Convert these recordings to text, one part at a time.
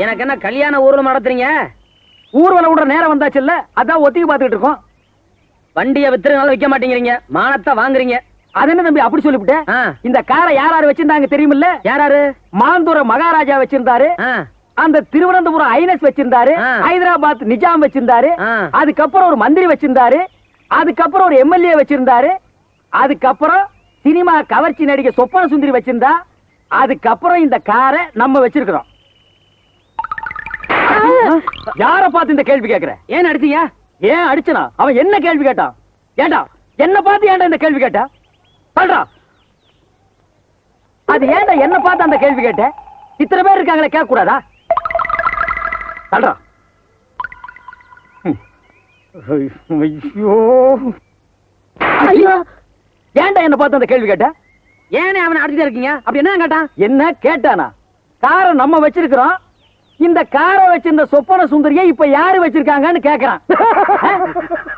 எனக்கு என்ன கல்யாண ஊர்வலம் நடத்துறீங்க? ஊர்வலம் விடுற நேரம் வந்தாச்சு இல்ல, அதான் ஒத்திக்கு பாத்துக்கிட்டு இருக்கோம். வண்டியை வித்துறதுனால வைக்க மாட்டேங்கிறீங்க, மானத்தை வாங்குறீங்க. அது என்ன தம்பி அப்படி சொல்லிவிட்டேன்? இந்த காரை யாராரு வச்சிருந்தாங்க தெரியுமில்ல? யாராரு? மாந்தூர மகாராஜா வச்சிருந்தாரு, அந்த திருவனந்தபுரம் ஐனஸ் வச்சிருந்தாரு, ஹைதராபாத் நிஜாம் வச்சிருந்தாரு, அதுக்கப்புறம் ஒரு மந்திரி வச்சிருந்தாரு, அதுக்கப்புறம் ஒரு எம்எல்ஏ வச்சிருந்தாரு, அதுக்கப்புறம் சினிமா கவர்ச்சி நடிகை சொப்பன சுந்தரி வச்சிருந்தா, அதுக்கப்புறம் இந்த காரை நம்ம வச்சிருக்கிறோம். யார பார்த்து இந்த கேள்வி கேட்கிற? ஏன் அடிச்சீங்க? ஏன் அடிச்சனா? அவன் என்ன கேள்வி கேட்டான்? ஏண்டா என்ன பார்த்து ஏன்டா இந்த கேள்வி கேட்டா? சொல்றா. அது ஏன்டா என்ன பார்த்து அந்த கேள்வி கேட்ட? இத்தனை பேர் இருக்காங்களே, கேட்க கூடாதா? சொல்றா. ஐயோ, ஏன்டா என்ன பார்த்து அந்த கேள்வி கேட்ட? ஏனே அவனை அடிச்சுட்டே இருக்கீங்க? அப்படி என்ன கேட்டான்? என்ன கேட்டானா? காரை நம்ம வச்சிருக்கிறோம், இந்த காரை வச்சிருந்த சொப்பன சுந்தரியை இப்ப யாரு வச்சிருக்காங்கன்னு கேக்குறான்.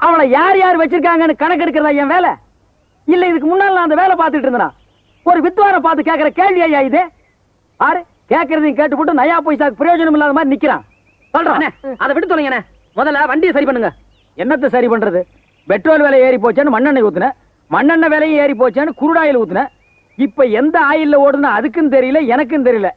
அவளை யார் யார் வச்சிருக்காங்கன்னு கணக்கெடுக்கிறதா என் வேலை? இல்ல இதுக்கு முன்னால நான் அந்த வேலை பார்த்துட்டு இருந்தேனா? ஒரு வித்வானை பார்த்து கேட்கிற கேள்வி ஐயா இது? ஆறு கேட்கறதையும் கேட்டுப்பட்டு நயா பைசாக்கு பிரயோஜனம் இல்லாத மாதிரி நிக்கிறான். சொல்றான். அதை விட்டு சொல்லுங்க. முதல்ல வண்டியை சரி பண்ணுங்க. என்னத்தை சரி பண்றது? பெட்ரோல் விலை ஏறி போச்சேன்னு மண்ணெண்ணெய் ஊத்துன, மண்ணெண்ணெய் விலையும் ஏறி போச்சேன்னு குருடாயில் ஊத்துன. இப்ப எந்த ஆயில்ல ஓடுனா அதுக்கும் தெரியல, எனக்கும் தெரியல.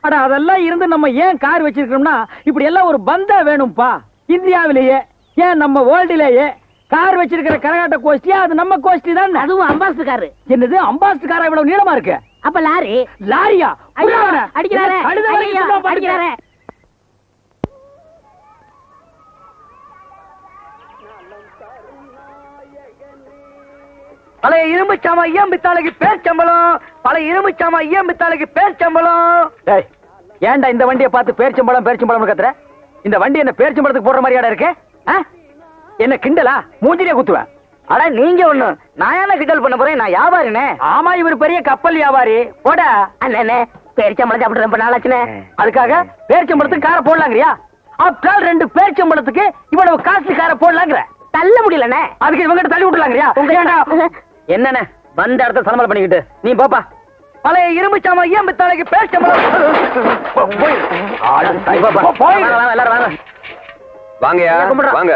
அட அதெல்லாம் இருந்து நம்ம ஏன் கார் வச்சிருக்கோம்னா, இப்படி எல்லாம் ஒரு பந்தா வேணும்பா. இந்தியாவிலேயே, ஏன் நம்ம வேர்ல்டிலேயே கார் வச்சிருக்கிற கரகாட்ட கோஷ்டியா அது நம்ம கோஷ்டி தான். அதுவும் அம்பாஸ்டர் காரு. என்னது அம்பாஸ்டர் காரா இவ்வளவு நீளமா இருக்கு? அப்ப லாரி. லாரியா? அடிக்கிறாரே அடிக்கிறாரே. பழைய இரும்பு சாமா ஐயம் பித்தாளைக்கு பேர் சம்பளம், பழைய இரும்பு சாமா ஐயம் பித்தாளைக்கு பேர் சம்பளம். ஏன்டா இந்த வண்டியை பார்த்து பேர் சம்பளம் பேர் சம்பளம் கத்துற? இந்த வண்டி என்ன பேர் சம்பளத்துக்கு போடுற மாதிரியாடா இருக்கு? என்ன கிண்டலா? மூஞ்சிலே குத்துவேன். அட நீங்க ஒண்ணு, நான் என்ன கிண்டல் பண்ண போறேன்? நான் வியாபாரினே. ஆமா, இவர் பெரிய கப்பல் வியாபாரி. போடா அண்ணே, பேரிச்சம்பளம் சாப்பிட்டு ரொம்ப நாளாச்சுனே. அதுக்காக பேரிச்சம்பளத்துக்கு காரை போடலாங்கிறியா? ஆப்டால் 2 பேரிச்சம்பளத்துக்கு இவ்வளவு காசு காரை போடலாங்கிற? தள்ள முடியலண்ணே. அதுக்கு இவங்க தள்ளி விட்டுலாங்கிறியா? என்னண்ணே வந்த இடத்த சலமல் பண்ணிக்கிட்டு நீ போப்பா. பழைய இரும்பு சாமா ஐயம் பித்தாளைக்கு பேரிச்சம்பளம். எல்லாரும் வாங்க. வாங்கயா வாங்க.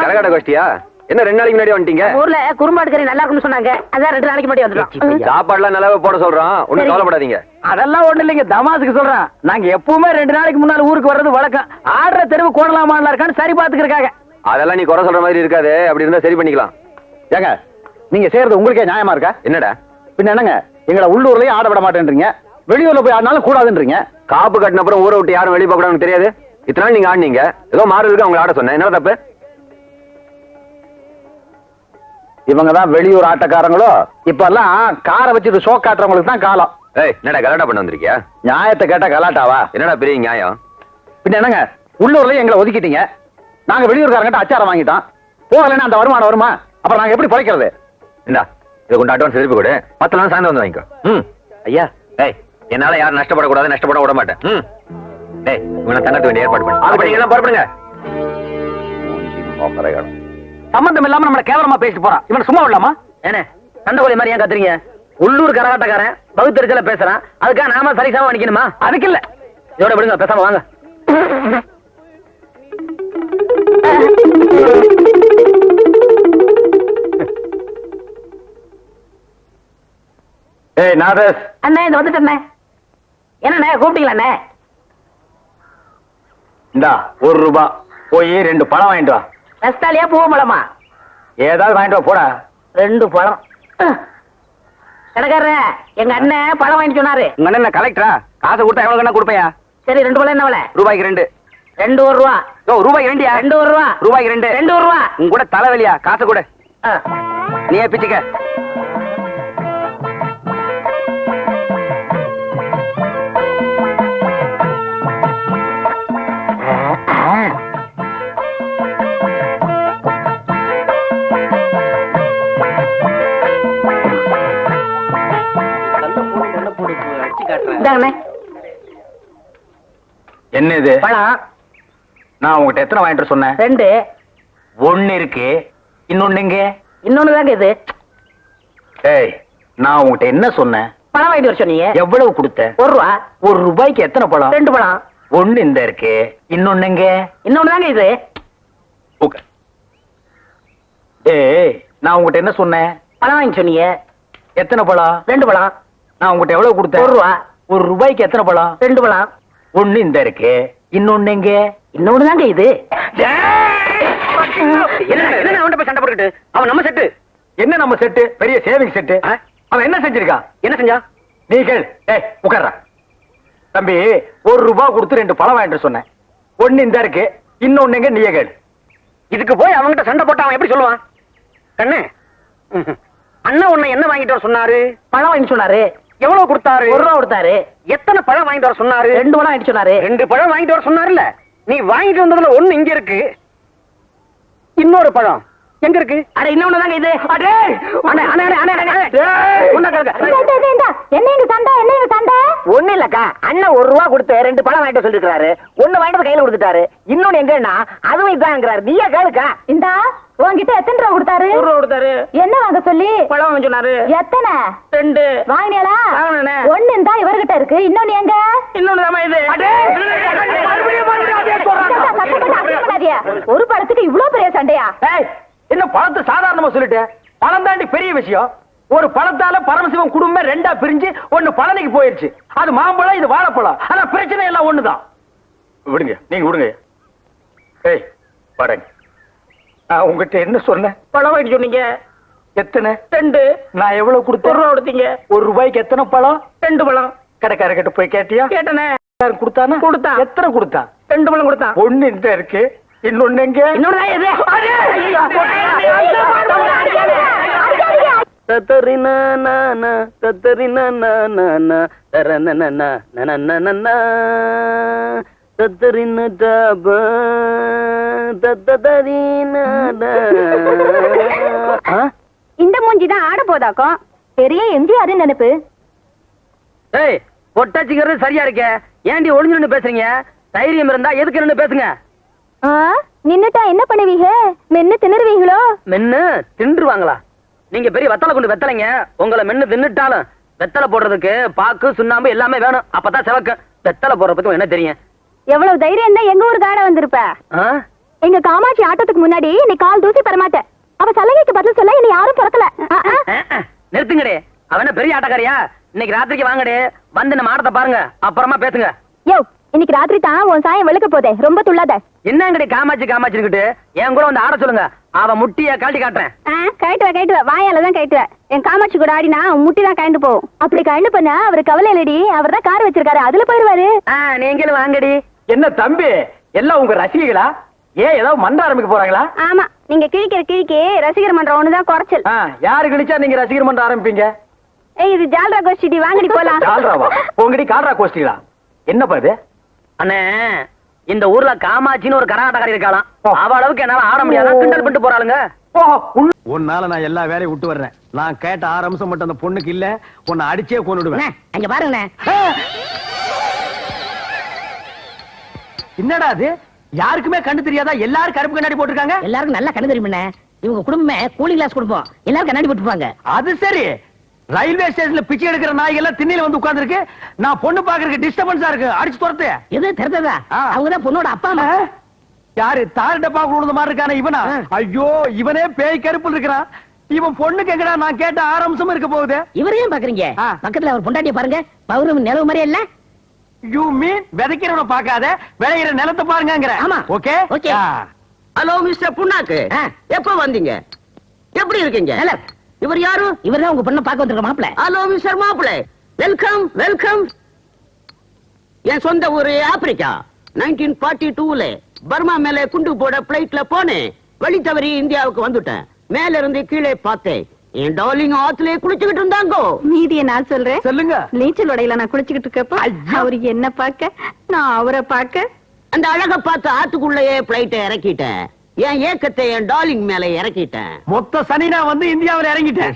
கரகாட்ட கோஷ்டியா? என்ன 2 நாளைக்கு முன்னாடி வந்துட்டீங்க? ஊர்ல குறும்பாடு கறி நல்லா இருக்குன்னு சொன்னாங்க, அதான் 2 நாளைக்கு முன்னாடி வந்துட்டோம். சாப்பாடுலாம் நல்லாவே போட சொல்றோம், ஒண்ணும் கவலைப்படாதீங்க. அதெல்லாம் ஒண்ணு இல்லைங்க, தமாசுக்கு சொல்றேன். நாங்க எப்பவுமே 2 நாளைக்கு முன்னால ஊருக்கு வர்றது வழக்கம். ஆடுற தெருவு கோணலாமான்ல இருக்கான்னு சரி பாத்துக்கிறக்காக. அதெல்லாம் நீ குறை சொல்ற மாதிரி இருக்காது, அப்படி இருந்தா சரி பண்ணிக்கலாம். ஏங்க நீங்க செய்யறது உங்களுக்கே நியாயமா இருக்கா? என்னடா பின்ன என்னங்க, எங்களை உள்ளூர்லயும் ஆட விட மாட்டேன்றீங்க, வெளியூர்ல போய் ஆடினாலும் கூடாதுன்றீங்க. காப்பு கட்டின அப்புறம் ஊரை விட்டு யாரும் வெளியே போக கூடாதுன்னு தெரியாது? இத்தனை நாள் நீங்க ஆடினீங்க, ஏதோ மாறுறதுக்கு அவங்க ஆட சொன்னேன், என்ன தப்பு? இவங்கதான் வெளியூர் ஆட்டக்காரங்களோ? இப்ப எல்லாம் காரை வச்சுட்டு ஷோ காட்டுறவங்களுக்கு தான் காலம். ஏய், என்னடா கலாட்டா பண்ண வந்திருக்கியா? நியாயத்தை கேட்டா கலாட்டாவா? என்னடா பெரிய நியாயம்? பின்ன என்னங்க, உள்ளூர்லயும் எங்களை ஒதுக்கிட்டீங்க, நாங்க வெளியூர்காரங்கிட்ட அச்சாரம் வாங்கிட்டோம், போகலன்னா அந்த வருமானம் வருமா? அப்புறம் நாங்க எப்படி பிழைக்கிறது? இந்தா இதை கொண்டு அட்வான்ஸ் திருப்பி கொடு, 10 நாள் சாயந்தரம் வந்து வாங்கிக்கோ. ஐயா, ஏய், என்னால யாரும் நஷ்டப்படக்கூடாது, நஷ்டப்பட விட மாட்டேன். டேய், இவனை தங்கத்து வேண்டிய ஏற்பாடு பண்ணு. அப்ப நீங்க எல்லாம் புறப்படுங்க. சம்பந்தம் இல்லாம நம்மள கேவலமா பேசிட்டு போறான், இவன் சும்மா விடலாமா? ஏனே சண்டகோலி மாதிரி ஏன் கத்துறீங்க? உள்ளூர் கரகாட்டக்காரன் பகுத்தறிச்சல பேசுறான், அதுக்காக நாம சரிசமா நிக்கணுமா? அதுக்கு இல்ல, இதோட விடுங்க, பேசாம வாங்க. ஏய் நாதஸ். அண்ணே இந்த வந்துட்டேண்ணே. என்னண்ணே கூப்பிட்டீங்களாண்ணே? இந்தா 1 ரூபா, போய் 2 பழம் வாங்கிட்டு வா. ரஸ்தாலியா பூவ பழமா? ஏதாவது வாங்கிட்டு வா, போடா. 2 பழம். கடைக்காரரே, எங்க அண்ணன் பழம் வாங்கிட்டு சொன்னாரு. உங்க அண்ணன் கலெக்டரா? காசை கொடுத்தா எவ்வளவு கண்ணா கொடுப்பையா? சரி 2 பழம் என்ன விலை? ரூபாய்க்கு 2. 2 1 ரூபா. ரூபாய்க்கு 2யா? 2 1 ரூபா. ரூபாய்க்கு 2. 2 1 ரூபா. உங்க கூட தலைவலியா? காசை கொடு. நீயே பிச்சுக்க. என்ன இது? பழம். நான் உங்ககிட்ட எத்தனை வாங்கிட்டு சொன்னேன்? 2. 1 இருக்கு, இன்னொன்னு எங்க? இன்னொன்னு தாங்க இது. ஏய், நான் உங்ககிட்ட என்ன சொன்னேன்? பழம் வாங்கிட்டு வர சொன்னீங்க. எவ்வளவு கொடுத்த? 1 ரூபா. 1 ரூபாய்க்கு எத்தனை பழம்? 2 பழம். ஒண்ணு இந்த இருக்கு, இன்னொன்னு எங்க? இன்னொன்னுதாங்க இது. உட்கார். ஏய், நான் உங்ககிட்ட என்ன சொன்னேன்? பழம் வாங்கி சொன்னீங்க. எத்தனை பழம்? 2 பழம். நான் உங்ககிட்ட எவ்வளவு கொடுத்தேன்? 1 ரூபா. 1 ரூபாய்க்கு எத்தனை பழம்? 2 பழம். ஒண்ணு இந்த இருக்கு, இன்னொன்னு எங்க? இன்னொன்னுதாங்க இது. என்ன அவன்கிட்ட போய் சண்டை போட்டுக்கிட்டு? அவன் நம்ம செட்டு. என்ன நம்ம செட்டு? பெரிய சேவிங் செட்டு. அவன் என்ன செஞ்சிருக்கான்? என்ன செஞ்சா? நீ கேள். ஏய், உட்கார்றா. தம்பி, 1 ரூபாய் கொடுத்து 2 பழம் வாங்கிட்டு சொன்னேன். ஒண்ணு இந்த இருக்கு, இன்னொன்னு எங்க? நீயே கேள். இதுக்கு போய் அவன்கிட்ட சண்டை போட்டு அவன் எப்படி சொல்லுவான்? கண்ணு, அண்ணன் உன்னை என்ன வாங்கிட்டு வர சொன்னாரு? பழம் வாங்கி சொன்னாரு. எவ்வளவு கொடுத்தாரு? 1 ரூபா கொடுத்தாரு. எத்தனை பழம் வாங்கிட்டு வர சொன்னாரு? 2 பழம் வாங்கிட்டு சொன்னாரு. 2 பழம் வாங்கிட்டு வர சொன்னாருல்ல. நீ வாங்கிட்டு வந்ததுல ஒண்ணு இங்க இருக்கு, இன்னொரு பழம் எங்க இருக்கு? அட இன்னொன்னுதாங்க இது. அடே அண்ணே அண்ணே அண்ணே அண்ணே என்ன எங்க சண்டை, என்ன எங்க சண்டை? ஒண்ணு இல்லக்கா, அண்ணன் 1 ரூபா கொடுத்து 2 பழம் வாங்கிட்டு சொல்லிருக்காரு. ஒண்ணு வாங்கிட்டு கையில கொடுத்துட்டாரு, இன்னொன்னு எங்கன்னா அதுவும் இதாங்கிறாரு. நீயே கேளுக்கா. இந்தா உன்கிட்ட எத்தனை ரூபா கொடுத்தாரு? 1 ரூபா கொடுத்தாரு. என்ன வாங்க சொல்லி? பழம் வாங்க சொன்னாரு. எத்தனை? 2. வாங்கினியாளா? வாங்கினேனே. ஒண்ணு இந்தா இவர்கிட்ட இருக்கு, இன்னொன்னு எங்க? இன்னொன்னு தாமா இது. ஒரு பழத்துக்கு இவ்வளவு பெரிய சண்டையா? ஏய், என்ன பழத்தை சாதாரணமா சொல்லிட்டு? பழம் தாண்டி பெரிய விஷயம். ஒரு பழத்தால பரமசிவம் குடும்பம் 2ஆ பிரிஞ்சு ஒண்ணு பழனிக்கு போயிருச்சு. அது மாம்பழம், இது வாழைப்பழம். ஆனா பிரச்சனை எல்லாம் ஒண்ணுதான். விடுங்க, நீங்க விடுங்க. ஏய், பாருங்க, நான் உங்ககிட்ட என்ன சொன்னேன்? பழம் வாங்கிட்டு சொன்னீங்க. எத்தனை? 2. நான் எவ்வளவு கொடுத்தேன்? 1 ரூபா கொடுத்தீங்க. 1 ரூபாய்க்கு எத்தனை பழம்? 2 பழம். கடைக்காரர்கிட்ட போய் கேட்டியா? கேட்டனே. கொடுத்தானா? கொடுத்தான். எத்தனை கொடுத்தான்? 2 பழம் கொடுத்தான். ஒண்ணு இந்த இருக்கு, இன்னொன்னு எங்க? இன்னொன்னு இது. தத்தரினா நானா தத்தரினா நானா தரனனனா நனனனனா தத்தரினா தப தத்தரினா. இந்த மூஞ்சிதான் ஆட போதாக்கும். பெரிய எம்ஜிஆர் நினைப்பு. ஏய், பொட்டாச்சிங்கிறது சரியா இருக்கே, ஏண்டி ஒளிஞ்சு நின்னு பேசுறீங்க? தைரியம் இருந்தா எதுக்கு நின்னு பேசுங்க. நின்னுட்டா என்ன பண்ணுவீங்க? மென்னு திணறுவீங்களோ? மென்னு தின்றுவாங்களா? நீங்க பெரிய வெத்தலை கொண்டு வெத்தலைங்க. உங்களை மென்னு தின்னுட்டாலும் வெத்தலை போடுறதுக்கு பாக்கு சுண்ணாம்பு எல்லாமே வேணும். அப்பதான் செவக்க. வெத்தலை போடுற பத்தி என்ன தெரியும்? எவ்வளவு தைரியம் தான் எங்க ஊர் காட வந்திருப்ப. எங்க காமாட்சி ஆட்டத்துக்கு முன்னாடி நீ கால் தூசி பெறமாட்ட. அவ சலுகைக்கு பதில் சொல்ல இனி யாரும் பிறக்கல. நிறுத்துங்கடே. அவன பெரிய ஆட்டக்காரியா? இன்னைக்கு ராத்திரிக்கு வாங்கடே, வந்து நம்ம ஆட்டத்தை பாருங்க, அப்புறமா பேசுங்க. யோ, இன்னைக்கு ராத்திரி தான் உன் சாயம் வெளுக்க போதே, ரொம்ப துள்ளாத. என்னங்கடே காமாட்சி காமாட்சிக்கிட்டு என் கூட வந்து ஆட சொல்லுங்க. அவ முட்டிய கழட்டி காட்டுறேன். கழட்டுவ வாயாலதான் கழட்டுவ. என் காமாட்சி கூட ஆடினா முட்டி தான் கழண்டு போகும். அப்படி கழண்டு பண்ணா அவரு கவலை இல்லடி, அவர் தான் கார் வச்சிருக்காரு, அதுல போயிருவாரு. நீங்களும் வாங்கடி. என்ன தம்பி, எல்லாம் உங்க ரசிகைகளா? ஏன் ஏதாவது மன்ற ஆரம்பிக்க போறாங்களா? ஆமா, நீங்க கிழிக்கிற கிழிக்கு ரசிகர் மன்றம் ஒண்ணுதான் குறைச்சல். யாரு கிழிச்சா நீங்க ரசிகர் மன்றம் ஆரம்பிப்பீங்க? இது ஜால்ரா கோஷ்டி, வாங்கடி போலாம். ஜால்ராவா? உங்கடி கால்ரா கோஷ்டிகளா? என்ன பாது அண்ணே? இந்த ஊர்ல காமாட்சின்னு ஒரு கரகாட்டக்காரி இருக்காளாம். அவ அளவுக்கு என்னால ஆட முடியாது, கிண்டல் பண்ணிட்டு போறாளுங்க. உன்னால நான் எல்லா வேலையும் விட்டு வர்றேன். நான் கேட்ட 6 அம்சம் மட்டும் அந்த பொண்ணுக்கு இல்ல, உன்னை அடிச்சே கொன்னுடுவேன். அங்க பாருங்க. என்னடா அது? யாருக்குமே கண்ணு தெரியாதா? எல்லாரும் கருப்பு கண்ணாடி போட்டுருக்காங்க. எல்லாருக்கும் நல்லா கண்ணு தெரியுமே. இவங்க குடும்பமே கூலிங் கிளாஸ் குடும்பம். எல்லாரும் கண்ணாடி போட்டுப்பாங்க. அது சரி. ரயில்வே ஸ்டேஷன்ல பிச்சை எடுக்கிற நாய் எல்லாம் திண்ணையில வந்து உட்கார்ந்து இருக்கு. நான் பொண்ணு பாக்குறதுக்கு டிஸ்டர்பன்ஸா இருக்கு. அடிச்சு துரத்து. எது தெரிஞ்சதா? அவங்கதான் பொண்ணோட அப்பா அம்மா. யாரு? தார் டப்பா கொடுத்த மாதிரி இருக்கானே இவனா? ஐயோ, இவனே பேய் கருப்புல இருக்கிறான். இவன் பொண்ணுக்கு எங்கடா நான் கேட்ட 6 அம்சம் இருக்க போகுது. இவரையும் பாக்குறீங்க? பக்கத்துல அவர் பொண்டாட்டிய பாருங்க, பௌர்ணமி நிலவு மாதிரியே இல்ல. யூ மீன் விதைக்கிறவன பாக்காத விளையிற நிலத்தை பாருங்கங்கற. ஆமா. Okay okay. ஹலோ மிஸ்டர் புண்ணாக்கு, எப்ப வந்தீங்க? எப்படி இருக்கீங்க? இவர் யாரு? இவர் தான் உங்க பொண்ணை பார்க்க வந்திருக்க மாப்பிள. ஹலோ மிஸ்டர் மாப்பிளை, வெல்கம் வெல்கம். என் சொந்த ஊரு ஆப்பிரிக்கா. 1942ல பர்மா மேல குண்டு போட பிளைட்ல போனேன். வழி தவறி இந்தியாவுக்கு வந்துட்டேன். மேல இருந்து கீழே பார்த்தேன். என் டார்லிங் ஆத்துல குளிச்சுக்கிட்டு இருந்தாங்க. மீதியை நான் சொல்றேன். சொல்லுங்க. நீச்சல் உடையில நான் குளிச்சுக்கிட்டு இருக்கப்ப அவரு என்ன பார்க்க, நான் அவரை பார்க்க. அந்த அழக பார்த்து ஆத்துக்குள்ளேயே பிளைட்டை இறக்கிட்டேன். என் ஏக்கத்தை என் டார்லிங் மேல இறக்கிட்டேன். மொத்த சனி நான் வந்து இந்தியாவில் இறங்கிட்டேன்.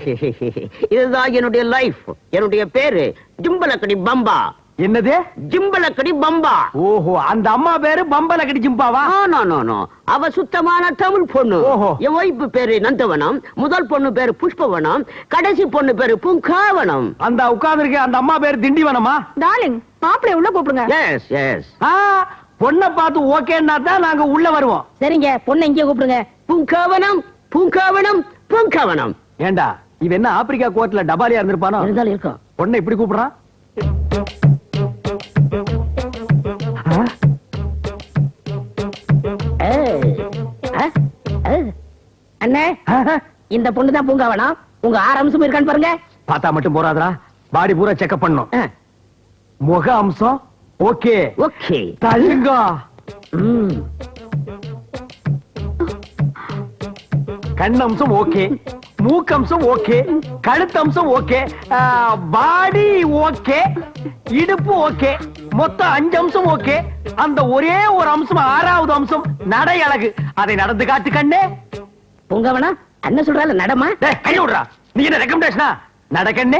இதுதான் என்னுடைய லைஃப். என்னுடைய பேரு ஜிம்பலக்கடி பம்பா. என்னது? ஜிம்பலக்கடி பம்பா. ஓஹோ, அந்த அம்மா பேரு பம்பலக்கடி ஜிம்பாவா? நோ, அவ சுத்தமான தமிழ் பொண்ணு. ஓஹோ. என் ஒய்ஃப் பேரு நந்தவனம், முதல் பொண்ணு பேரு புஷ்பவனம், கடைசி பொண்ணு பேரு பூங்காவனம். அந்த உட்கார்ந்து இருக்க அந்த அம்மா பேரு திண்டிவனமா? டார்லிங், மாப்பிள்ளை உள்ள கூப்பிடுங்க. Yes yes. பொண்ணை பார்த்து ஓகேன்னா தான் நாங்க உள்ள வருவோம். சரிங்க, பொண்ணை இங்கே கூப்பிடுங்க. பூங்காவனம் பூங்காவனம் பூங்காவனம். ஏண்டா இவன் என்ன ஆப்பிரிக்கா கோர்ட்ல டபாலியா இருந்திருப்பானோ? இருந்தாலும் இருக்கும். பொண்ணை இப்படி கூப்பிடுறான். அண்ணே, இந்த பொண்ணு தான் பூங்காவனம். உங்க 6 அம்சம் இருக்கான்னு பாருங்க. பார்த்தா மட்டும் போறாதரா, பாடி பூரா செக்அப் பண்ணும். முக அம்சம் ஓகே ஓகே. தள்ளுங்க. கண்ணம்சம் ஓகே, மூக்கம்சம் ஓகே, கழுத்தம்சம் ஓகே, பாடி ஓகே, இடுப்பு ஓகே, மொத்தம் 5 அம்சம் ஓகே. அந்த ஒரே ஒரு அம்சம் 6வது அம்சம் நடை அழகு. அதை நடந்து காட்டு கண்ணே. பூங்காவனம் அண்ணன் சொல்றால நடமா. டேய், கை விடுறா. நீ என்ன ரெக்கமெண்டேஷனா? நட கண்ணே.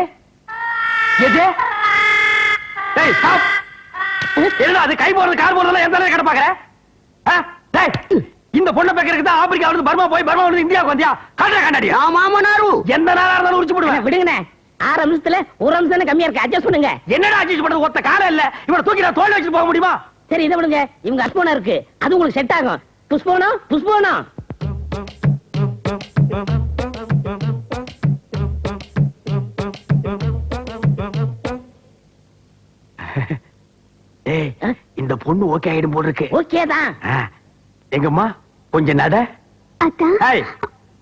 எது? டேய் ஸ்டாப். என்னடா அது கை போறது கால் போறதெல்லாம் எந்த நேரம் கடை பாக்குற? டேய், இந்த பொண்ணை பேக்கறதுக்கு தான் ஆப்பிரிக்கா வந்து பர்மா போய் பர்மா வந்து இந்தியாவுக்கு வந்தியா? காட்டுற கண்ணாடி. மாமனாரு எந்த நேரம் இருந்தாலும் உரிச்சு போடுவேன். விடுங்கண்ணே, 6 அம்சத்துல 1 அம்சம் தானே கம்மியா இருக்கு. அட்ஜஸ்ட் பண்ணுங்க. என்னடா அட்ஜஸ்ட் பண்றது? ஒத்த காலம் இல்ல. இவனை தூக்கி நான் தோல்ல வச்சு போக முடியுமா? சரி, இதை விடுங்க. இவங்க அஸ்போனா இருக்கு, அது உங்களுக்கு செட் ஆகும். புஷ்போனம் புஷ்போனம். ஏய், இந்த பொண்ணு ஓகே ஆயிடும் போல இருக்கு. ஓகே தான். எங்கம்மா கொஞ்சம் நட. அத்தா ஏய்,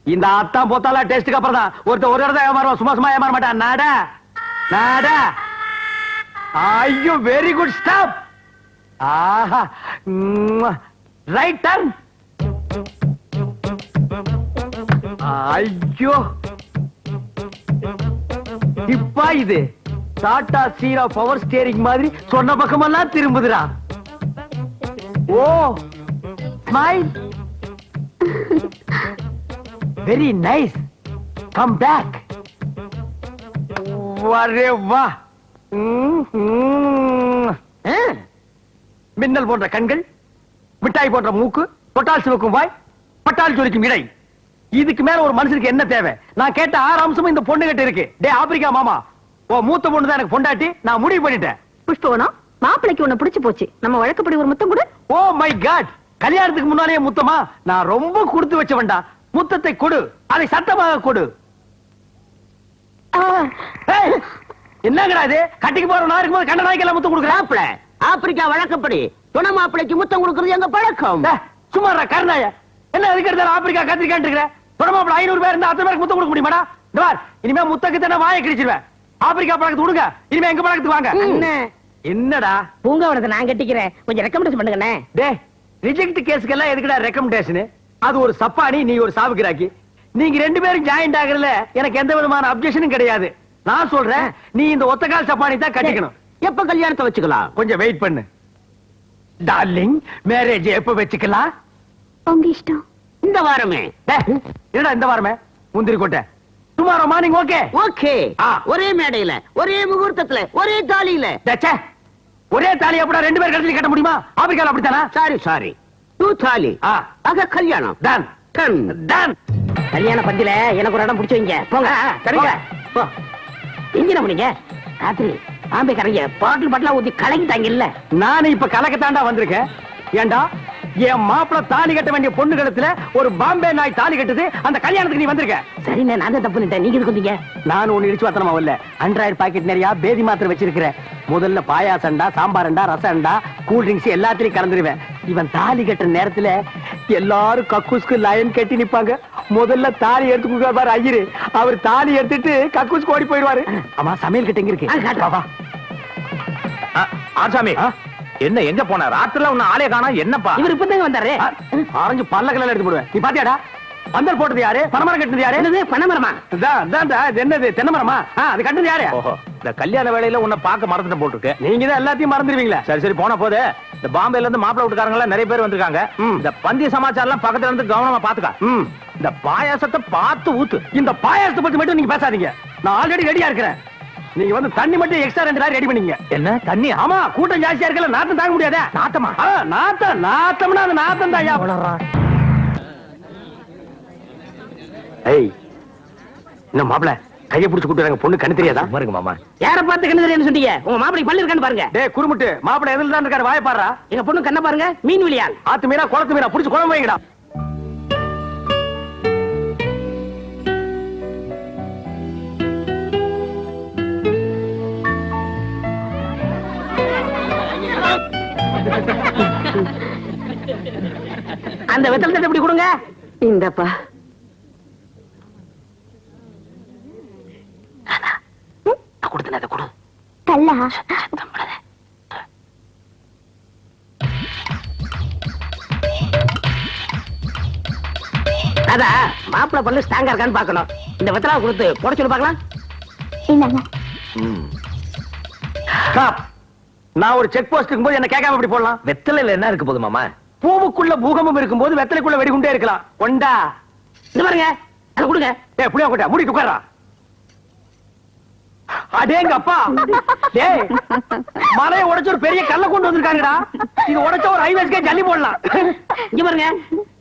இந்த அத்தான் போத்தாலா டெஸ்ட்க்கு அப்புறம் தான் ஒருத்த ஒரு இடத்துல ஏமாறுவான். சும்மா சும்மா ஏமாற மாட்டான். நட நட. ஐயோ, வெரி குட் ஸ்டாப். ஆஹா, ரைட் டர்ன். ஐயோ, இப்ப இது டாடா சீரா பவர் ஸ்டீரிங் மாதிரி சொன்ன பக்கமெல்லாம் திரும்புதுடா. Oh, smile. Very nice. Come back. வரே வா. மின்னல் போன்ற கண்கள், மிட்டாய் போன்ற மூக்கு, தொட்டால் சிவக்கும் வாய், பட்டால் ஜொலிக்கும் இடை. இதுக்கு மேல ஒரு மனுஷனுக்கு என்ன தேவை? நான் கேட்ட 6 அம்சமும் இந்த பொண்ணு கிட்ட இருக்கு. டே ஆப்பிரிக்கா மாமா, ஓ மூத்த பொண்ணு தான் எனக்கு பொண்டாட்டி. நான் முடிவு பண்ணிட்டேன். புஷ்பவனம், மாப்பிளைக்கு உன்னை பிடிச்சு போச்சு. நம்ம வழக்கப்படி ஒரு முத்தம் கூட. ஓ மை காட், கல்யாணத்துக்கு முன்னாலே முத்தமா? நான் ரொம்ப கொடுத்து வச்சவன்டா. முத்தத்தை கொடு, அதை சத்தமாக கொடு. ஏய், என்னங்கடா இது? கட்டிக்கு போற நான் இருக்கும்போது கண்ட நாய்க்கெல்லாம் முத்தம் கொடுக்குறாப்ல. ஆப்பிரிக்கா வழக்கப்படி துணை மாப்பிளைக்கு முத்தம் கொடுக்கறது எங்க பழக்கம். சும்மா கருணாய என்ன இருக்கிறது? ஆப்பிரிக்கா கத்திரிக்கான் இருக்கிற துணமாப்பிள 500 பேர் இருந்தா அத்தனை பேருக்கு முத்தம் கொடுக்க முடியுமாடா? இனிமே முத்தக்கு தானே வாயை கிழிச்சிருவேன். ஆப்பிரிக்கா பழக்கத்து விடுங்க, இனிமே எங்க பழக்கத்துக்கு வாங்க. என்னடா? பூங்காவனத்தை நான் கட்டிக்கிறேன், கொஞ்சம் ரெக்கமெண்டேஷன் பண்ணுங்கண்ணே. டே, ரிஜெக்ட் கேஸ்க்கெல்லாம் எதுக்குடா ரெக்கமெண்டேஷன்? அது ஒரு சப்பானி, நீ ஒரு சாவுகிராக்கி. நீங்க 2 பேரும் ஜாயிண்ட் ஆகறதுல எனக்கு எந்த விதமான அப்ஜெக்ஷனும் கிடையாது. நான் சொல்றேன், நீ இந்த ஒத்தக்கால் சப்பானி தான் கட்டிக்கணும். எப்ப கல்யாணத்தை வச்சுக்கலாம்? கொஞ்சம் வெயிட் பண்ணு டார்லிங். மேரேஜ் எப்ப வச்சுக்கலாம்? உங்க இஷ்டம். இந்த வாரமே. என்னடா இந்த வாரமே? முந்திரி கோட்டை. Tomorrow morning. Okay okay. ஒரே மேடையில, ஒரே முகூர்த்தத்துல, ஒரே தாலியில. ஒரே தாலி அப்படா 2 பேர் கடைசில கட்ட முடியுமா? ஆப்பிரிக்கால அப்படித்தானா? சாரி சாரி, 2 தாலி. ஆக கல்யாணம். Done done done. கல்யாண பந்தில எனக்கு ஒரு இடம் பிடிச்சு வைங்க. போங்க. சரிங்க. இங்க முடிங்க. ராத்திரி பாம்பே கரைங்க பாட்டில் பாட்டிலா ஊத்தி கலக்கிட்டாங்க இல்ல. நானு இப்ப கலக்கத்தாண்டா வந்திருக்கேன். ஏண்டா, என் மாப்பிள தாலி கட்ட வேண்டிய பொண்ணு கழுத்துல ஒரு பாம்பே நாய் தாலி கட்டுது. அந்த கல்யாணத்துக்கு நீ வந்திருக்க. சரிண்ணே, நான் தான் தப்பு பண்ணிட்டேன். நீங்க எதுக்கு வந்தீங்க? நான் ஒண்ணு இடிச்சு வாத்தனமா இல்ல. அண்ட்ராய்டு பாக்கெட் நிறைய பேதி மாத்திரை வச்சிருக்கிறேன். முதல்ல பாயாசண்டா, சாம்பாரண்டா, ரசம்டா, கூல் ட்ரிங்க்ஸ் எல்லாத்திலையும் கலந்துருவேன். இவன் தாலி கட்டுற நேரத்துல எல்லாரும் கக்கூஸ்க்கு லைன் கட்டி நிப்பாங்க. முதல்ல தாலி எடுத்து கொடுப்பாரு ஐயரு. அவர் தாலி எடுத்துட்டு கக்கூஸ்க்கு ஓடி போயிடுவாரு. ஆமா, சமையல் கிட்ட எங்க இருக்கு? ஆசாமி, என்ன எங்க போன? ராத்திரில உன்ன ஆளே காணா. என்னப்பா? இவர் இப்பதாங்க வந்தாரு. ஆரஞ்சு பல்ல கல்ல எடுத்து போடுவேன். நீ பாத்தியாடா? பந்தல் போட்டது யாரு? பனமரம் கட்டுறது யாரு? என்னது பனமரமா? இது என்னது? தென்னை மரமா? அது கட்டுறது யாரு? ஓஹோ, இந்த கல்யாண வேலையில உன்னை பார்க்க மறந்துட்டு போட்டுருக்கு. நீங்க தான் எல்லாத்தையும் மறந்துடுவீங்களா? சரி சரி, போன போது இந்த பாம்பேல இருந்து மாப்பிள வீட்டுக்காரங்க எல்லாம் நிறைய பேர் வந்திருக்காங்க. இந்த பந்திய சமாச்சாரம் எல்லாம் பக்கத்துல இருந்து கவனமா பாத்துக்க. இந்த பாயாசத்தை பார்த்து ஊத்து. இந்த பாயாசத்தை பத்தி மட்டும் நீங்க பேசாதீங்க. நான் ஆல்ரெடி ரெடியா இருக்கிறேன். நீங்க வந்து தண்ணி மட்டும் எக்ஸ்ட்ரா 2 லாரி ரெடி பண்ணீங்க. என்ன தண்ணி? ஆமா, கூட்டம் ஜாஸ்தியா இருக்கல, நாத்தம் தாங்க முடியாதே. நாத்தமா? நாத்தம்னா அது நாத்தம் தான். ஐயா ஏய், என்ன மாப்பிள கையை பிடிச்சு கூட்டுறாங்க, பொண்ணு கண்ணு தெரியாதா? பாருங்க மாமா. யார பார்த்து கண்ணு தெரியும்னு சொன்னீங்க? உங்க மாப்பிளை பல்லு இருக்கான்னு பாருங்க. டேய் குறுமுட்டு, மாப்பிள்ளை எதுல தான் இருக்காரு, வாய பாருடா. எங்க பொண்ணு கண்ணை பாருங்க, மீன் விழியால். ஆத்து மீனா குளத்து மீனா புடிச்சு குழம்பு வைங்கடா. அந்த வெத்தலை தட்டு எப்படி கொடுங்க. இந்தப்பா. கொடுத்தன அதை கொடு. கல்லா அதா மாப்பிளை பல்லு ஸ்ட்ராங்கா இருக்கான்னு பாக்கணும். இந்த வெத்தலை கொடுத்து போட சொல்லி பாக்கலாம். என்னங்க ஸ்டாப். நான் ஒரு செக் போஸ்ட் இருக்கும்போது என்ன கேட்காம எப்படி போடலாம்? வெத்தலையில என்ன இருக்கு போது மாமா? பூவுக்குள்ள பூகம்பம் இருக்கும்போது வெத்தலைக்குள்ள வெடிகுண்டே இருக்கலாம். கொண்டா இந்த பாருங்க, அதை கொடுங்க. டேய் புளியா கொண்டா, மூடி உட்கார்றா. அடேங்க அப்பா, டேய் மலையை உடைச்சு ஒரு பெரிய கல்ல கொண்டு வந்திருக்காங்கடா. இது உடைச்ச ஒரு ஹைவேஸ்க்கே ஜல்லி போடலாம். இங்க பாருங்க,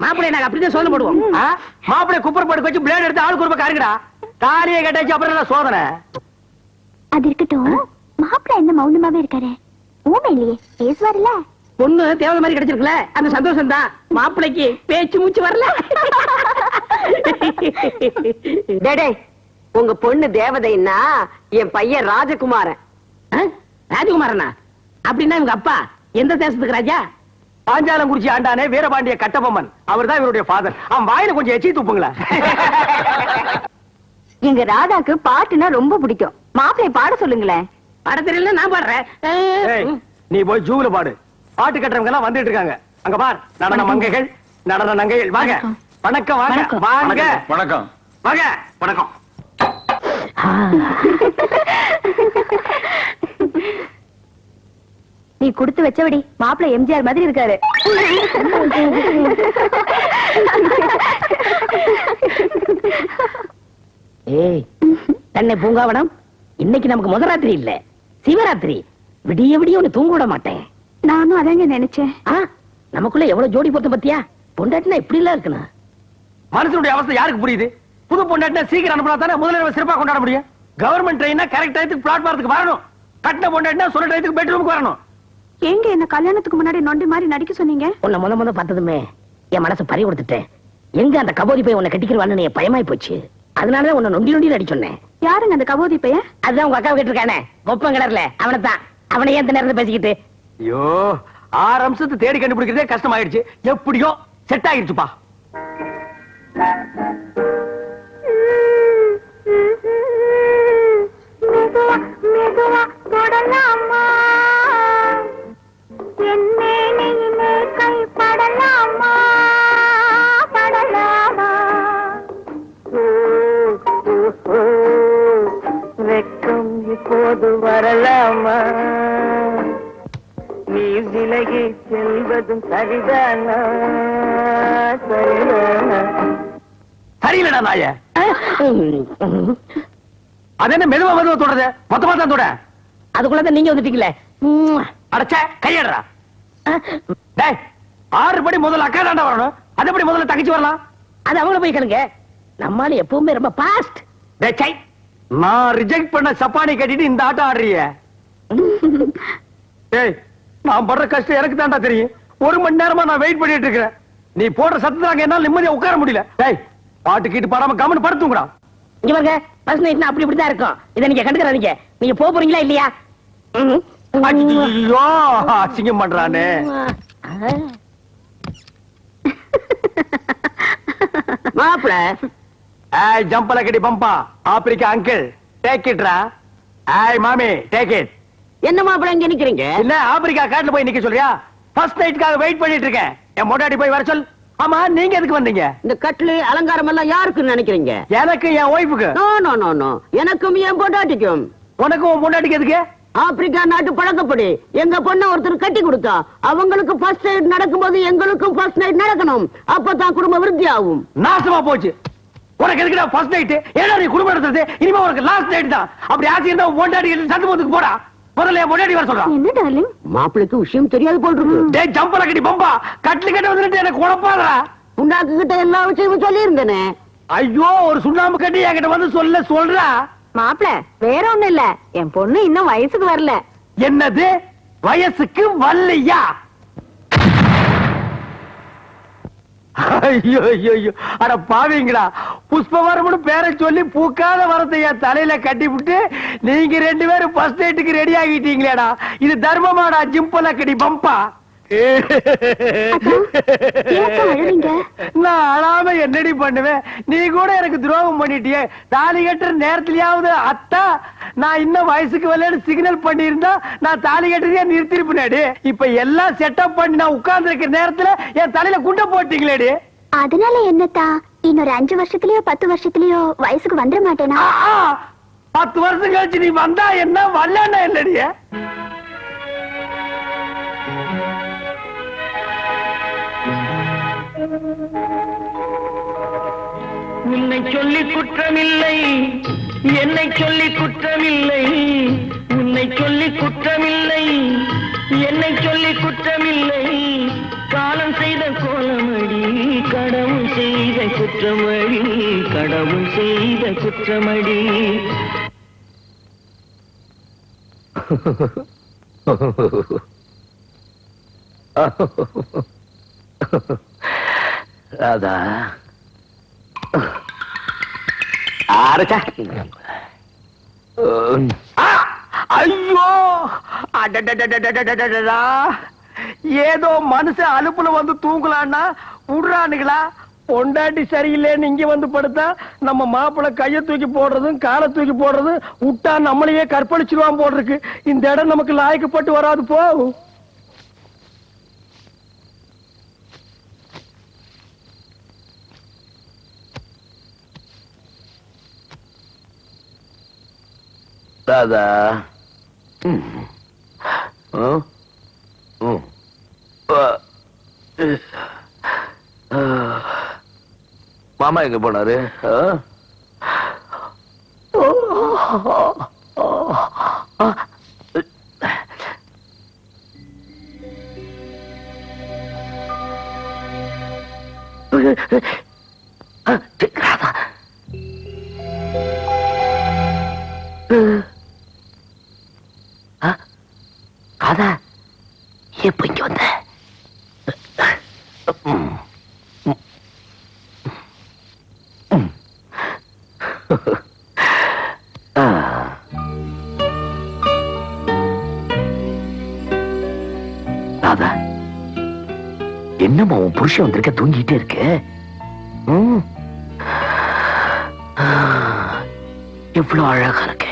மாப்பிளை நாங்க அப்படிதான் சோதனை போடுவோம். மாப்பிளை குப்பர் படுக்க வச்சு பிளேட் எடுத்து ஆளுக்கு ஒரு காருங்கடா. தாலியை கட்டாச்சு அப்புறம் என்ன சோதனை? அது இருக்கட்டும், மாப்பிள்ள என்ன மௌனமாவே இருக்காரு? ஊமை இல்லையே, பேசுவாருல்ல? பொண்ணு தேவை மாதிரி கிடைச்சிருக்கல, அந்த சந்தோஷம் தான். மாப்பிளைக்கு பேச்சு மூச்சு வரல. டேடே, உங்க பொண்ணு தேவதைன்னா என் பையன் ராஜகுமாரன். ராஜகுமாரனா? அப்படின்னா இவங்க அப்பா எந்த தேசத்துக்கு ராஜா? பாஞ்சாலங்குறிச்சி ஆண்டானே வீரபாண்டிய கட்டபொம்மன், அவர் தான் இவருடைய ஃபாதர். அவன் வாயில கொஞ்சம் எச்சி துப்புங்களா. எங்க ராதாக்கு பாட்டுனா ரொம்ப பிடிக்கும். மாப்பிள்ளை பாட சொல்லுங்களேன். பாட தெரியல, நான் பாடுறேன். ஏய், நீ போய் ஜூல பாடு. பாட்டு கட்டுறவங்க எல்லாம் வந்துட்டு இருக்காங்க. அங்க பார், நடன மங்கைகள், நடன நங்கைகள். வாங்க. வணக்கம். வாங்க வாங்க. வணக்கம். வாங்க. வணக்கம். நீ கொடுத்து வச்சபடி மாப்பிள்ளை எம்ஜிஆர் மாதிரி இருக்காரு. ஏய், தன்னை பூங்காவனம், இன்னைக்கு நமக்கு முதராத்திரி இல்ல, சிவராத்திரி. விடிய விடிய ஒண்ணு தூங்க விட மாட்டேன். நானும் அதாங்க நினைச்சேன். நமக்குள்ள எவ்வளவு ஜோடி பொருத்தம் பத்தியா? பொண்டாட்டினா இப்படி எல்லாம் இருக்கணும். மனுஷனுடைய அவஸ்தை யாருக்கு புரியுது? புது பொண்டாட்டினா சீக்கிரம் அனுப்பினா தானே முதல்ல சிறப்பா கொண்டாட முடியும். கவர்மெண்ட் ட்ரெயினா கரெக்ட் டயத்துக்கு பிளாட்பாரத்துக்கு வரணும். கட்டின பொண்டாட்டினா சொல்ல டயத்துக்கு பெட்ரூமுக்கு வரணும். எங்க என்ன கல்யாணத்துக்கு முன்னாடி நொண்டி மாதிரி நடிக்க சொன்னீங்க? உன்னை முத பார்த்ததுமே என் மனசு பறி கொடுத்துட்டேன். எங்க அந்த கபோதி போய் உன்னை கட்டிக்கிறவான்னு என் பயமாய் போச்சு. அதனாலதான் உன்னை நொண்டி நொண்டி நடி சொன்னேன். யாருங்க அந்த கபோதி பையன்? அதுதான் உங்க அக்கா கேட்டிருக்கானே, ஒப்பம் கிடர்ல அவனைத்தான். அவனை ஏன் இந்த நேரத்துல பேசிக்கிட்டு? ஐயோ, 6 அம்சத்தை தேடி கண்டுபிடிக்கிறதே கஷ்டமாயிடுச்சு. எப்படியோ செட் ஆயிடுச்சுப்பா. வெக்கம் இப்போது வரலாமா? நீ விலகி செல்வதும் சரிதானா? சரிதானா? சரியில்லடா நாய. அது என்ன மெதுவா மெதுவா தொடருது? மொத்தமா தான் தொட. அதுக்குள்ளதான் நீங்க வந்துட்டீங்களே. அடச்சே, கையடுறா. டேய், 6 படி முதல்ல அக்கா தாண்டா வரணும். அது எப்படி முதல்ல தங்கச்சி வரலாம்? அது அவங்கள போய் கேளுங்க. நம்மால எப்பவுமே ரொம்ப பாஸ்ட். டேய் சை, நான் ரிஜெக்ட் பண்ண சப்பானி கட்டிட்டு இந்த ஆட்டம் ஆடுறிய. டேய், நான் படுற கஷ்டம் எனக்கு தாண்டா தெரியும். 1 மணி நேரமா நான் வெயிட் பண்ணிட்டு இருக்கேன். நீ போடுற சத்தத்துல என்னால நிம்மதியா உட்கார முடியல. டேய், பாட்டு கீட்டு பாடாம கம்முன்னு படுத்துங்கடா. இங்க பாருங்க, ஃபர்ஸ்ட் நைட்னா அப்படி இப்படி தான் இருக்கும். இதை நீங்க கண்டுக்கறாதீங்க. நீங்க போக போறீங்களா இல்லையா? ஐயோ, அசிங்கம் பண்றானே. மாப்பிள, ஏய் ஜம்பல கடி பம்பா, ஆப்பிரிக்கா அங்கிள், டேக் இட்ரா. ஏய் மாமி, டேக் இட். என்ன மாப்பிள இங்க நிக்கிறீங்க? இல்ல ஆப்பிரிக்கா காட்டுல போய் நிக்க சொல்றியா? ஃபர்ஸ்ட் நைட்காக வெயிட் பண்ணிட்டு இருக்கேன். என் மொட்டாடி போய் வர சொல். ஆமா, நீங்க எதுக்கு வந்தீங்க? இந்த கட்லு அலங்காரம் எல்லாம் யாருக்குன்னு நினைக்கிறீங்க? எனக்கு, என் ஒய்ஃபுக்கு. நோ நோ நோ நோ, எனக்கும் என் பொண்டாட்டிக்கும். உனக்கும் உன் பொண்டாட்டிக்கு எதுக்கு? ஆப்பிரிக்கா நாட்டு பழக்கப்படி எங்க பொண்ண ஒருத்தர் கட்டி கொடுத்தா அவங்களுக்கு ஃபர்ஸ்ட் நைட் நடக்கும்போது எங்களுக்கும் ஃபர்ஸ்ட் நைட் நடக்கணும். அப்பதான் குடும்ப விருத்தி ஆகும். நாசமா போச்சு. உனக்கு எதுக்குடா ஃபர்ஸ்ட் நைட்? ஏன்னா நீ குடும்பம் நடத்துறது, இனிமே உனக்கு லாஸ்ட் நைட் தான். அப்படி ஆசை இருந்தா உன் பொண்டாட்டி சந்து போதுக்கு போடா. முதல்ல என் பொண்டாட்டி வர சொல்றான். என்ன டார்லிங்? மாப்பிளைக்கு விஷயம் தெரியாது போல் இருக்கு. டேய் ஜம்பல கடி பம்பா, கட்லு கட்ட வந்துட்டு எனக்கு குழப்பாதடா. புண்டாக்கு கிட்ட எல்லா விஷயமும் சொல்லி இருந்தேனே. ஐயோ ஒரு சுண்ணாம்பு கட்டி என்கிட்ட வந்து சொல்றா. மாப்பிள வேற ஒண்ணும் இல்ல, என் பொண்ணு இன்னும் வயசுக்கு வரல. என்னது வயசுக்கு வரலையா? ஐயோ ஐயோ ஐயோ, அட பாவீங்களா, புஷ்பவரம்னு பேரை சொல்லி பூக்காத வரத்தை என் தலையில கட்டி விட்டு நீங்க 2 பேரும் ஃபர்ஸ்ட் நைட்டுக்கு ரெடி ஆகிட்டீங்களேடா. இது தர்மமாடா ஜிம்பல கடி பம்பா. நான் அழாம என்னடி பண்ணுவேன்? நீ கூட எனக்கு துரோகம் பண்ணிட்டியே. தாலி கட்டுற நேரத்திலேயாவது அத்தா நான் இன்னும் வயசுக்கு வரலன்னு சிக்னல் பண்ணி இருந்தா நான் தாலி கட்டுறதே நிறுத்திருப்பேனேடி. இப்ப எல்லாம் செட்டப் பண்ணி நான் உட்கார்ந்து இருக்கிற நேரத்துல என் தலையில குண்டை போட்டீங்களேடி. அதனால என்னத்தா இன்னொரு 5 வருஷத்துலயோ 10 வருஷத்துலயோ வயசுக்கு வந்துட மாட்டேனா? 10 வருஷம் கழிச்சு நீ வந்தா என்ன, வரலன்னா இல்லடி. உன்னை சொல்லி குற்றமில்லை, என்னை சொல்லி குற்றமில்லை, உன்னை சொல்லி குற்றமில்லை, என்னை சொல்லி குற்றமில்லை, காலம் செய்த கோலமடி, கடவுள் செய்த குற்றமடி, கடவுள் செய்த குற்றமடி. ராதா ஆரச்சா. ஐயோ அடடடடடடடடடா, ஏதோ மனுஷன் அலுப்புல வந்து தூங்கலான்னா விடுறானுங்களா? பொண்டாட்டி சரியில்லைன்னு இங்க வந்து படுத்தா நம்ம மாப்பிள்ளை கைய தூக்கி போடுறதும் காலை தூக்கி போடுறதும் விட்டா நம்மளையே கற்பழிச்சிருவான் போடுறதுக்கு. இந்த இடம் நமக்கு லாய்க்கப்பட்டு வராது போ. ராதா மாமா எங்க போனாரு? ராதா ராதா எப்ப இங்க வந்த? ராதா என்னம்மா உன் புருஷன் வந்திருக்க, தூங்கிட்டே இருக்கு? எவ்வளவு அழகா இருக்கு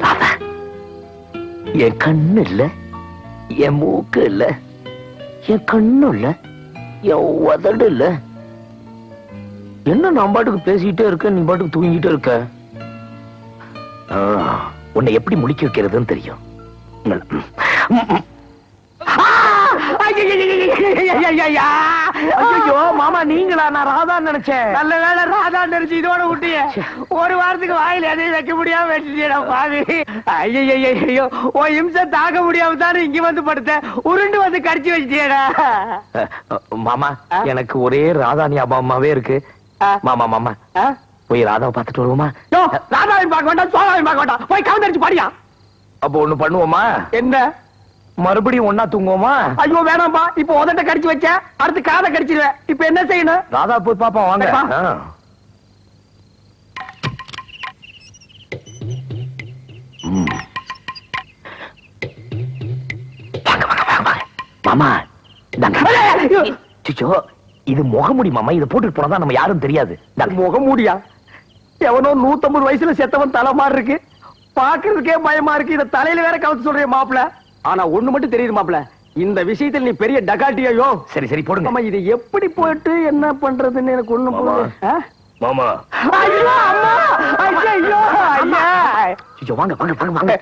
ராதா. என் கண்ணு இல்ல, என் மூக்கு இல்ல, என் கண்ணு இல்ல, என் உதடு இல்ல. என்ன நான் பாட்டுக்கு பேசிக்கிட்டே இருக்க, நீ பாட்டுக்கு தூங்கிட்டே இருக்க. உன்னை எப்படி முழிக்க வைக்கிறதுன்னு தெரியும். ஐயோ மாமா நீங்களா? நான் ராதா நினைச்சேன். நல்ல வேலை ராதா நினைச்சு இதோட விட்டிய. ஒரு வாரத்துக்கு வாயில எதையும் வைக்க முடியாம வச்சுட்டேன் பாவி. ஐயோ ஓ இம்சை தாக்க முடியாம தானே இங்க வந்து படுத்தேன். உருண்டு வந்து கடிச்சு வச்சுட்டேடா. மாமா எனக்கு ஒரே ராதா ஞாபகமாவே இருக்கு. மாமா மாமா போய் ராதாவை பார்த்துட்டு வருவோமா? ராதாவையும் பார்க்க வேண்டாம், சோழாவையும் பார்க்க வேண்டாம், போய் கவுந்தரிச்சு பாடியா. அப்போ ஒண்ணு பண்ணுவோமா? என்ன? மறுபடியும் ஒன்னா தூங்குவோமா? ஐயோ வேணாம்பா, இப்ப உதட்ட கடிச்சு வச்ச, அடுத்து காதை கடிச்சிருவேன். இப்ப என்ன செய்யணும்? ராதா போய் பாப்போம் வாங்க. மாமா இது முகமூடி மாமா, இதை போட்டுட்டு போனதான் நம்ம யாரும் தெரியாது. முகமூடியா? எவனோ 150 வயசுல செத்தவன் தலை மாதிரி இருக்கு, பாக்குறதுக்கே பயமா இருக்கு. இத தலையில வேற கவுத்து சொல்றேன் மாப்பிள. ஆனா ஒண்ணு மட்டும் தெரியுது மாப்பிள, இந்த விஷயத்தில் நீ பெரிய டகாட்டியோ. சரி சரி போடுங்க. இது எப்படி போயிட்டு என்ன பண்றதுன்னு எனக்கு ஒண்ணு புரியல மாமா. ஐயோ அம்மா, ஐயோ ஐயா. ஐயோ வாங்க வாங்க வாங்க வாங்க.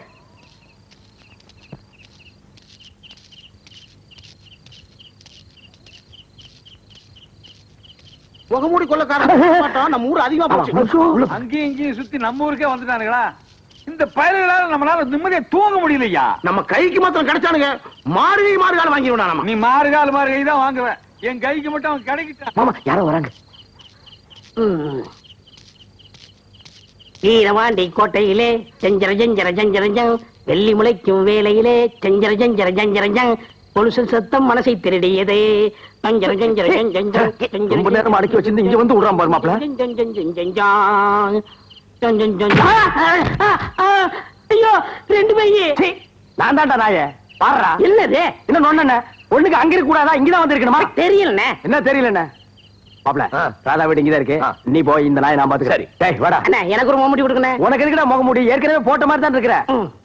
முகமூடி கொள்ளக்காரன் நம்ம ஊர் அதிகமா போச்சு. அங்கேயும் இங்கேயும் சுத்தி நம்ம ஊருக்கே வந்துட்டானுங்களா? இந்த பயல்களால நம்மளால நிம்மதியா தூங்க முடியலையா? நம்ம கைக்கு மாத்திரம் கிடைச்சானுங்க, மாறு மாறுகால வாங்கிடுவான். நீ மாறுகால் மாறுகை தான் வாங்குவேன், என் கைக்கு மட்டும் அவன் கிடைக்கிட்டான். மாமா யாரோ வராங்க. வீரவாண்டி கோட்டையிலே செஞ்சர ஜஞ்சர ஜஞ்சரஞ்சங், வெள்ளி முளைக்கும் வேலையிலே செஞ்சர ஜஞ்சர ஜஞ்சரஞ்சங், கொலுசு சத்தம் மனசை திருடியதே. ஜஞ்சர ஜஞ்சர ஜஞ்சரஞ்சங், ரொம்ப நேரம் அடக்கி வச்சிருந்து இங்க வந்து விடுறான் பாரு மாப்பிள. ஐயோ, ரெண்டு பையே. நான் தான்டா நாயே. பாருடா. என்னது? என்ன நொண்ணே? ஒண்ணுக்கு அங்க இருக்க கூடாதா? இங்கதான் வந்திருக்கணுமா? தெரியலண்ணே. என்ன தெரியல? மாப்பிள, ராதா வீடு இங்கதான் இருக்கு. நீ போய் இந்த நாயை நான் பாத்துக்கிறேன். சரி. டேய் வாடா. அண்ணே, எனக்கு ஒரு மம்முட்டி கொடுக்கண்ணே. உனக்கு எதுக்குடா முக முடி? ஏற்கனவே போட்ட மாதிரி தான் இருக்கிற.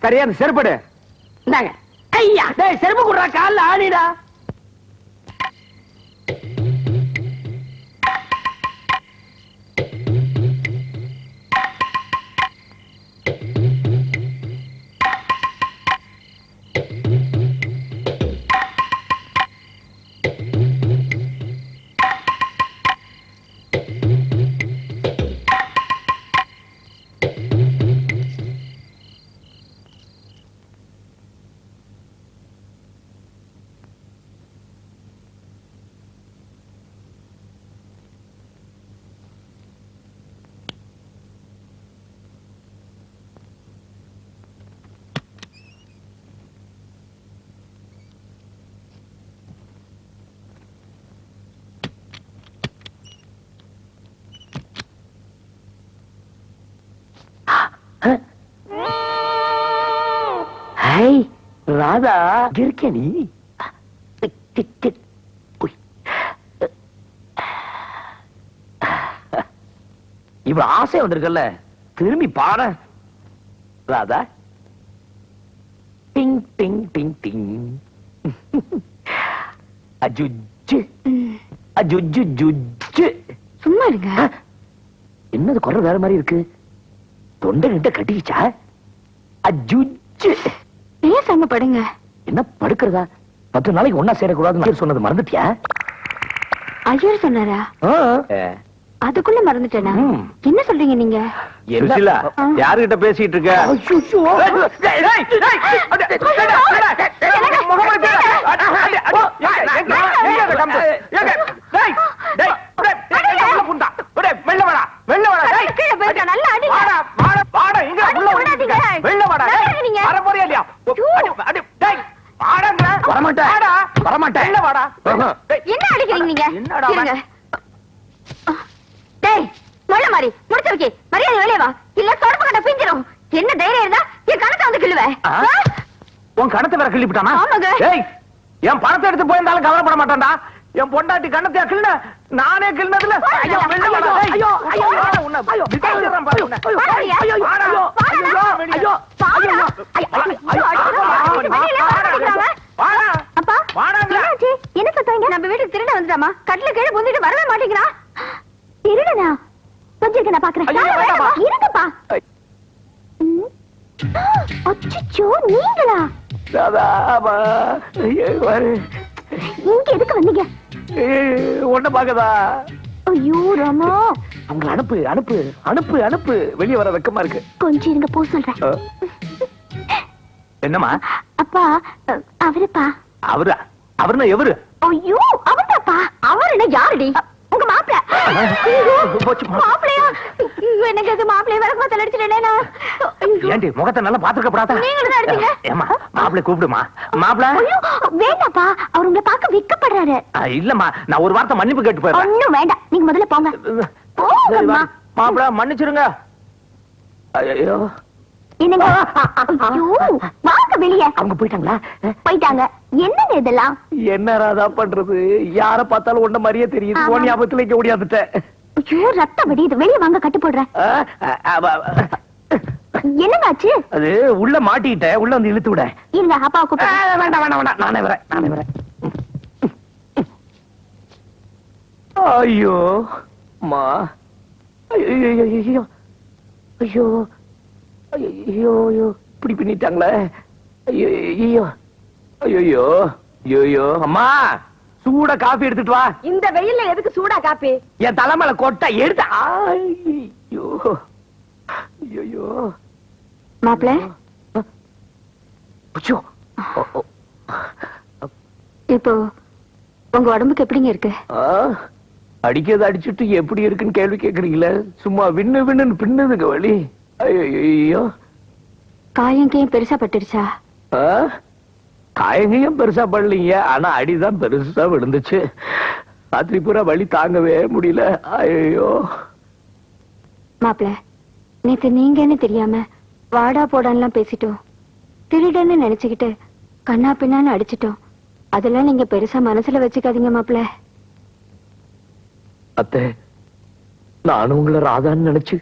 சரியா அந்த செருப்படு. இந்தாங்க. ஐயா, டேய் செருப்பு குடுறா, கால்ல ஆணிடா. ராதா இருக்க நீ. இவ்வளவு ஆசை வந்திருக்கல, திரும்பி பாட. ராதா டிங் டிங் டிங் டிங். அஜுஜு அஜுஜு ஜுஜு. சும்மா இருங்க. என்னது குரல் வேற மாதிரி இருக்கு? தொண்டை கிட்ட கட்டிக்கிச்சா? அஜுஜு. பேசாம படுங்க. என்ன படுக்கிறதா? 10 நாளைக்கு ஒன்னா சேரக்கூடாதுன்னு சொன்னது மறந்துட்டியா? ஐயர் சொன்னாரா? அதுக்குள்ள மறந்துட்டேனா? என்ன சொல்றீங்க நீங்க? யாருகிட்ட பேசிட்டு இருக்க? என்ன அடிக்கிறீங்க நீங்க? இருங்க. டேய், மொள்ள மாதிரி முடிச்சிருக்கே, மரியாதை வெளியே வா, இல்ல தொடப்பு கட்ட பிஞ்சிரும். என்ன தைரியம் இருந்தா என் கணத்தை வந்து கிள்ளுவ. உன் கணத்தை வேற கிள்ளிவிட்டானா? ஆமாங்க. என் பணத்தை எடுத்து போயிருந்தாலும் கவலைப்பட மாட்டான்டா. என் பொண்டாட்டி கணத்தை கிள்ள நானே கிள்ளதுல. ஐயோ ஐயோ ஐயோ உன்னை விட்டுறேன் பாரு உன்னை. ஐயோ ஐயோ அப்பா, என்னாச்சு? என்ன சத்தம்? நம்ம வீட்டுக்கு திருட வந்துட்டாமா? கட்டில கீழே புந்திட்டு வரவே மாட்டேங்கிறா. திருடனா? கொஞ்சம் இருக்க, நான் பாக்குறேன். இருங்கப்பா. அச்சச்சோ, நீங்களா? இங்க எதுக்கு வந்தீங்க? ஒண்ணு பாக்கதா? ஐயோ ராமா, அவங்க அனுப்பு அனுப்பு அனுப்பு அனுப்பு. வெளியே வர வெக்கமா இருக்கு. கொஞ்சம் இருங்க, போ சொல்றேன். என்னம்மா? அப்பா, அவருப்பா. அவரா? அவர்னா எவரு? ஐயோ, அவர்தாப்பா. அவர் என்ன, யாருடி? உங்க மாப்பிள்ள. மாப்பிள்ளையா? எனக்கு அது மாப்பிள்ளைய விளக்கமா தலையடிச்சிட்டேனா? ஏண்டி முகத்தை நல்லா பாத்துக்கப்படாதா? நீங்களும் தான் அடிச்சீங்க. ஏமா மாப்பிள்ளை கூப்பிடுமா? மாப்பிள்ள ஐயோ, வேண்டாப்பா, அவர் உங்களை பார்க்க வெக்கப்படுறாரு. இல்லம்மா, நான் ஒரு வார்த்தை மன்னிப்பு கேட்டு போயிடுறேன். ஒண்ணும் வேண்டாம், நீங்க முதல்ல போங்க. போங்கம்மா. மாப்பிள்ள மன்னிச்சிருங்க. ஐயோ என்னங்க? ஐயோ, வாங்க வெளியே. அவங்க போயிட்டாங்களா? போயிட்டாங்க. என்னங்க இதெல்லாம்? என்ன ராதா பண்றது? யார பார்த்தாலும் ஒண்ணு மாதிரியே தெரியுது. ஆமா. உன் ஞாபகத்துல இங்க ஓடியாந்துட்டேன். ஐயோ, ரத்தம் வடியுது. வெளியே வாங்க, கட்டு போடுறேன். என்னங்க ஆச்சு? அது உள்ள மாட்டிக்கிட்ட, உள்ள வந்து இழுத்து விட. இருங்க, அப்பாவை கூப்பிட்டு. வேண்டாம் வேண்டாம் வேண்டாம், நானே வரேன். ஐயோ மா, ஐயோ ஐயோ ஐயோ ஐயோ ஐயோ, இப்படி பண்ணிட்டாங்களே. ஐயோ ஐயோ ஐயோ ஐயோ. அம்மா, சூட காபி எடுத்துட்டு வா. இந்த வெயில்ல எதுக்கு சூடா காப்பி? என் தலைமையில கொட்ட எடுத்த. ஐயோ ஐயோ. மாப்பிள்ள, அச்சோ. இப்போ உங்க உடம்புக்கு எப்படிங்க இருக்கு? அடிக்கிறது அடிச்சுட்டு எப்படி இருக்குன்னு கேள்வி கேக்குறீங்களே, சும்மா விண்ணு விண்ணுன்னு பின்னுதுங்க வழி. ஐயோ, காயங்கையும் பெருசா பட்டுருச்சா? காயங்கையும் பெருசா படலீங்க, ஆனா அடிதான் பெருசா விழுந்துச்சு. ராத்திரி பூரா வலி தாங்கவே முடியல. ஐயோ மாப்பிள, நேத்து நீங்கன்னு தெரியாம வாடா போடான்லாம் பேசிட்டோம், திருடன்னு நினைச்சுக்கிட்டு கண்ணா பின்னான்னு அடிச்சிட்டோம். அதெல்லாம் நீங்க பெருசா மனசுல வச்சுக்காதீங்க மாப்பிள. அத்தை, நானும் உங்களை ராதான்னு நினைச்சு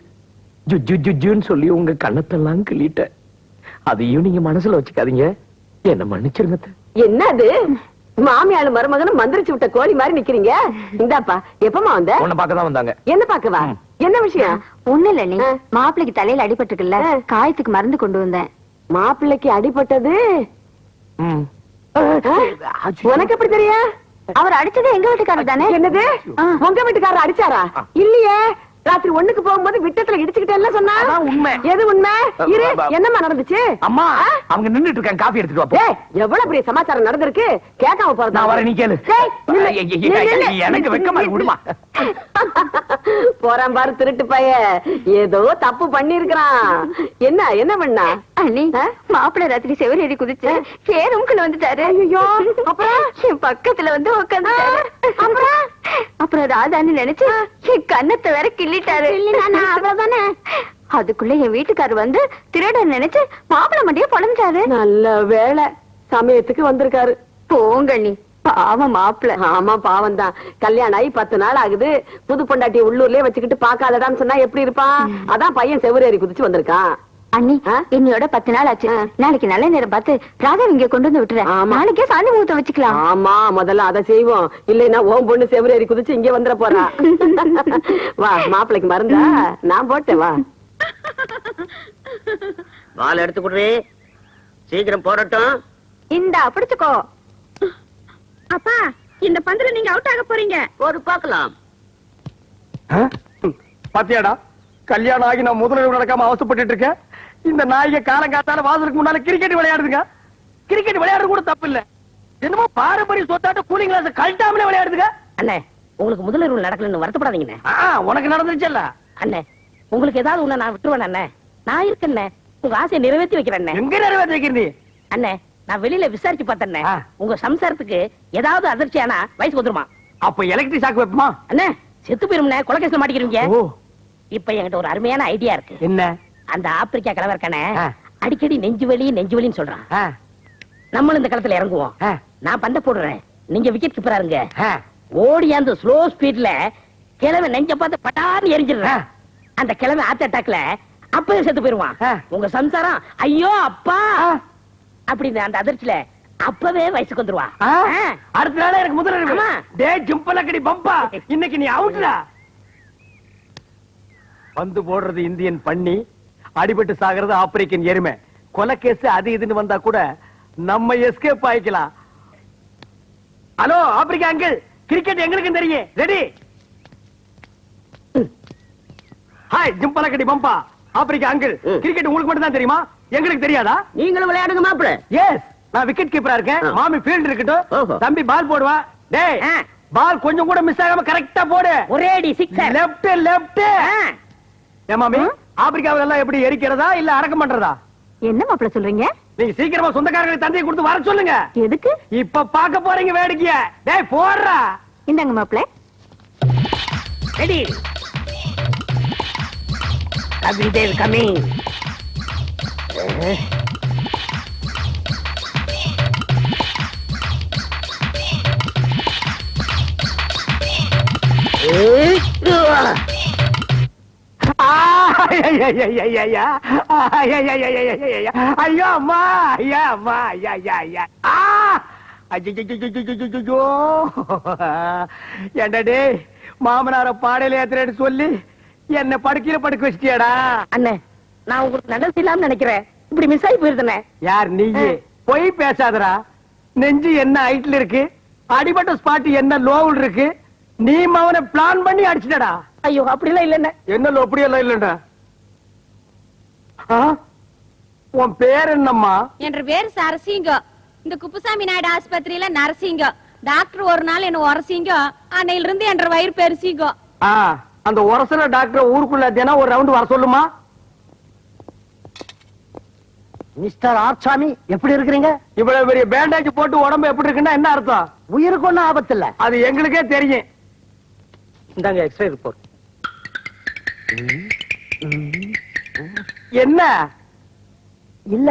ஜுஜு ஜுஜுன்னு சொல்லி உங்க கண்ணத்தெல்லாம் கிள்ளிட்டேன். அதையும் நீங்க மனசுல வச்சுக்காதீங்க, என்ன மன்னிச்சிருங்க அத்தை. என்னது மாமியாளு மருமகனும் மந்திரிச்சு விட்ட கோழி மாதிரி நிக்கிறீங்க? இந்தாப்பா, எப்பமா வந்த? உன்னை பார்க்கதான் வந்தாங்க. என்ன பாக்கவா? என்ன விஷயம்? ஒண்ணு இல்ல, நீ மாப்பிளைக்கு தலையில அடிபட்டுருக்குல்ல, காயத்துக்கு மருந்து கொண்டு வந்தேன். மாப்பிள்ளைக்கு அடிபட்டது ம். உனக்கு எப்படி தெரியும்? அவர் அடிச்சது எங்க வீட்டுக்காரர் தானே? என்னது, உங்க வீட்டுக்காரர் அடிச்சாரா? இல்லையே, ராத்திரி ஒண்ணுக்கு போகும்போது விட்டத்துல இடிச்சுக்கிட்டே சொன்னா. அதான் உண்மை. எது உண்மை? இரு, என்னம்மா நடந்துச்சு? அம்மா, அவங்க நின்னுட்டு இருக்காங்க, காபி எடுத்துட்டு வா போ. ஏய், எவ்வளவு பெரிய சமாச்சாரம் நடந்திருக்கு, கேட்காம போறதா? நான் வரேன், நீ கேளு. ஏய், நில்லு, நில்லு. எனக்கு வெக்கமா விடுமா. போறான் பாரு திருட்டு பைய, ஏதோ தப்பு பண்ணி இருக்கிறான். என்ன பண்ணா? அண்ணி, மாப்பிள்ளை ராத்திரி செவரேறி குதிச்சு ரூம்குள்ள வந்துட்டாரு. ஐயோ, அப்புறம் என் பக்கத்துல வந்து உட்காந்துட்டாரு. அப்புறம் ராதான்னு நினைச்சு என் கண்ணத்தை வேற கிள்ளிட்டாரு. அவ்வளவுதானே? அதுக்குள்ள என் வீட்டுக்காரர் வந்து திருடன் நினைச்சு மாப்பிள்ளை மண்டிய பொழந்தாரு. நல்ல வேளை சமயத்துக்கு வந்திருக்காரு. போங்க நீ, பாவம் மாப்பிள்ளை. ஆமா, பாவம் தான். கல்யாணம் ஆகி 10 நாள் ஆகுது. புது பொண்டாட்டிய உள்ளூர்லயே வச்சுக்கிட்டு பாக்காதடான்னு சொன்னா எப்படி இருப்பான்? அதான் பையன் செவரேறி குதிச்சு வந்திருக்கான். அண்ணி, என்னையோட 10 நாள் ஆச்சு. நாளைக்கு நல்ல நேரம் பார்த்து ராதா இங்க கொண்டு வந்து விட்டுறேன். நாளைக்கே சாந்தி முகூர்த்தம் வச்சுக்கலாம். ஆமா, முதல்ல அதை செய்வோம். இல்லைன்னா ஓம் பொண்ணு செவரேறி குதிச்சு இங்க வந்துட போறா. வா, மாப்பிள்ளைக்கு மருந்தா நான் போட்டேன், வா. பால் எடுத்து குடுறே, சீக்கிரம் போடட்டும். இந்தா பிடிச்சுக்கோ. அப்பா, இந்த பந்துல நீங்க அவுட் ஆக போறீங்க. ஒரு பார்க்கலாம். பாத்தியாடா, கல்யாணம் ஆகி நான் முதலிரவு நடக்காம அவசப்பட்டு இருக்கேன். இந்த நாய்க காலங்காத்தால வாசலுக்கு முன்னால கிரிக்கெட் விளையாடுதுங்க. கிரிக்கெட் விளையாடுறது கூட தப்பு இல்ல, என்னமோ பாரம்பரிய சொத்தாட்ட கூலிங் கிளாஸ் கழட்டாமலே விளையாடுதுங்க. அண்ணே, உங்களுக்கு முதலிரவு நடக்கலன்னு வருத்தப்படாதீங்கண்ணே. உனக்கு நடந்துருச்சல்ல. அண்ணே, உங்களுக்கு ஏதாவது ஒண்ணு நான் விட்டுருவேன் அண்ணே. நான் இருக்கேன், உங்க ஆசையை நிறைவேற்றி வைக்கிறேன். எங்க நிறைவேற்றி வைக்கிறது? அண்ணே, நான் வெளியில விசாரிச்சு பார்த்தேன், உங்க சம்சாரத்துக்கு ஏதாவது அதிர்ச்சி ஆனா வயசு வந்துருமா. அப்ப எலக்ட்ரிக் ஷாக் வைப்போமா? அண்ணே, செத்து போயிரும்ண்ணே, கொலைகேஸ்ல மாட்டிக்கிறீங்க. இப்ப என்கிட்ட ஒரு அருமையான ஐடியா இருக்கு. என்ன? அந்த ஆப்பிரிக்கா கலவர் இருக்கானே, அடிக்கடி நெஞ்சு வலின்னு சொல்றான். நம்மளும் இந்த களத்துல இறங்குவோம். நான் பந்த போடுறேன், நீங்க விக்கெட் கீப்பரா இருங்க. ஓடி அந்த ஸ்லோ ஸ்பீட்ல கிழமை நெஞ்ச பார்த்து பட்டான்னு எரிஞ்சிடுறேன். அந்த கிழமை ஹார்ட் அட்டாக்ல அப்பவே செத்து போயிருவான். உங்க சம்சாரம் ஐயோ அப்பா அப்படின்னு அந்த அதிர்ச்சியில அப்பவே வயசுக்கு வந்துருவா. அடுத்த நாளே எனக்கு முதலிரவு. டேய் ஜம்பலக்கடி பம்பா, இன்னைக்கு நீ அவுட்டா. பந்து போடுறது இந்தியன் பண்ணி, அடிபட்டு சாகிறது ஆப்பிரிக்கன் எருமை. கொலை கேஸ் அது இதுன்னு வந்தா கூட நம்ம எஸ்கேப் ஆயிக்கலாம். ஹலோ ஆப்பிரிக்கா அங்கிள், கிரிக்கெட் எங்களுக்கு தெரியும். ரெடி? ஹாய் ஜம்பலக்கடி பம்பா. ஆப்பிரிக்கா அங்கிள், கிரிக்கெட் உங்களுக்கு மட்டும் தான் தெரியுமா, எங்களுக்கு தெரியாதா? நீங்களும் விளையாடுங்க மாப்பிள்ள. எஸ், நான் விக்கெட் கீப்பரா இருக்கேன். மாமி ஃபீல்ட் இருக்கட்டும், தம்பி பால் போடுவா. டேய், பால் கொஞ்சம் கூட மிஸ் ஆகாம கரெக்டா போடு. ஒரே அடி சிக்ஸர். லெஃப்ட். ஏ மாமி, ஆப்பிரிக்காவில எல்லாம் எப்படி எரிக்கிறதா இல்ல அடக்கம் பண்றதா? என்ன மாப்பிள்ள சொல்றீங்க? நீங்க சீக்கிரமா சொந்தக்காரங்களை தந்தையை கொடுத்து வர சொல்லுங்க. எதுக்கு? இப்ப பாக்க போறீங்க வேடிக்கைய. டேய் போடுறா. இந்தாங்க மாப்பிள்ள. ரெடி. Everyday coming. ஐயோ அம்மா, ஐயா அம்மா, ஐயா. என்னடே மாமனார பாடையில ஏத்துறேன்னு சொல்லி என்ன படுக்கையில படுக்க வச்சிட்டியாடா? அண்ணே, நான் உங்களுக்கு நல்லது செய்யலாம்னு நினைக்கிறேன், இப்படி மிஸ் ஆகி போயிருந்தனே. யார் நீ? போய் பேசாதடா. நெஞ்சு என்ன ஹைட்ல இருக்கு, அடிபட்ட ஸ்பாட் என்ன லோவில் இருக்கு, நீ அவனை பிளான் பண்ணி அடிச்சிட்டடா. ஐயோ அப்படிலாம் இல்லண்ணே. என்ன அப்படியெல்லாம் இல்லடா. உன் பேர் என்னம்மா? என்ற பேர் சரசிங்கம். இந்த குப்புசாமி நாயுடு ஆஸ்பத்திரியில நரசிங்கம். டாக்டர் ஒரு நாள் என்ன உரசிங்க அன்னையில இருந்து என்ற வயிறு பெருசிங்க. அந்த உரசன டாக்டர் ஊருக்குள்ள தினம் ஒரு ரவுண்ட் வர சொல்லுமா? மிஸ்டர் ஆர்சாமி எப்படி இருக்கிறீங்க? இவ்வளவு பெரிய பேண்டேஜ் போட்டு உடம்பு எப்படி இருக்குன்னா என்ன அர்த்தம்? உயிருக்கு ஒண்ணும் ஆபத்து இல்ல. அது எங்களுக்கே தெரியும். இந்தாங்க எக்ஸ்ரே ரிப்போர்ட். என்ன இல்ல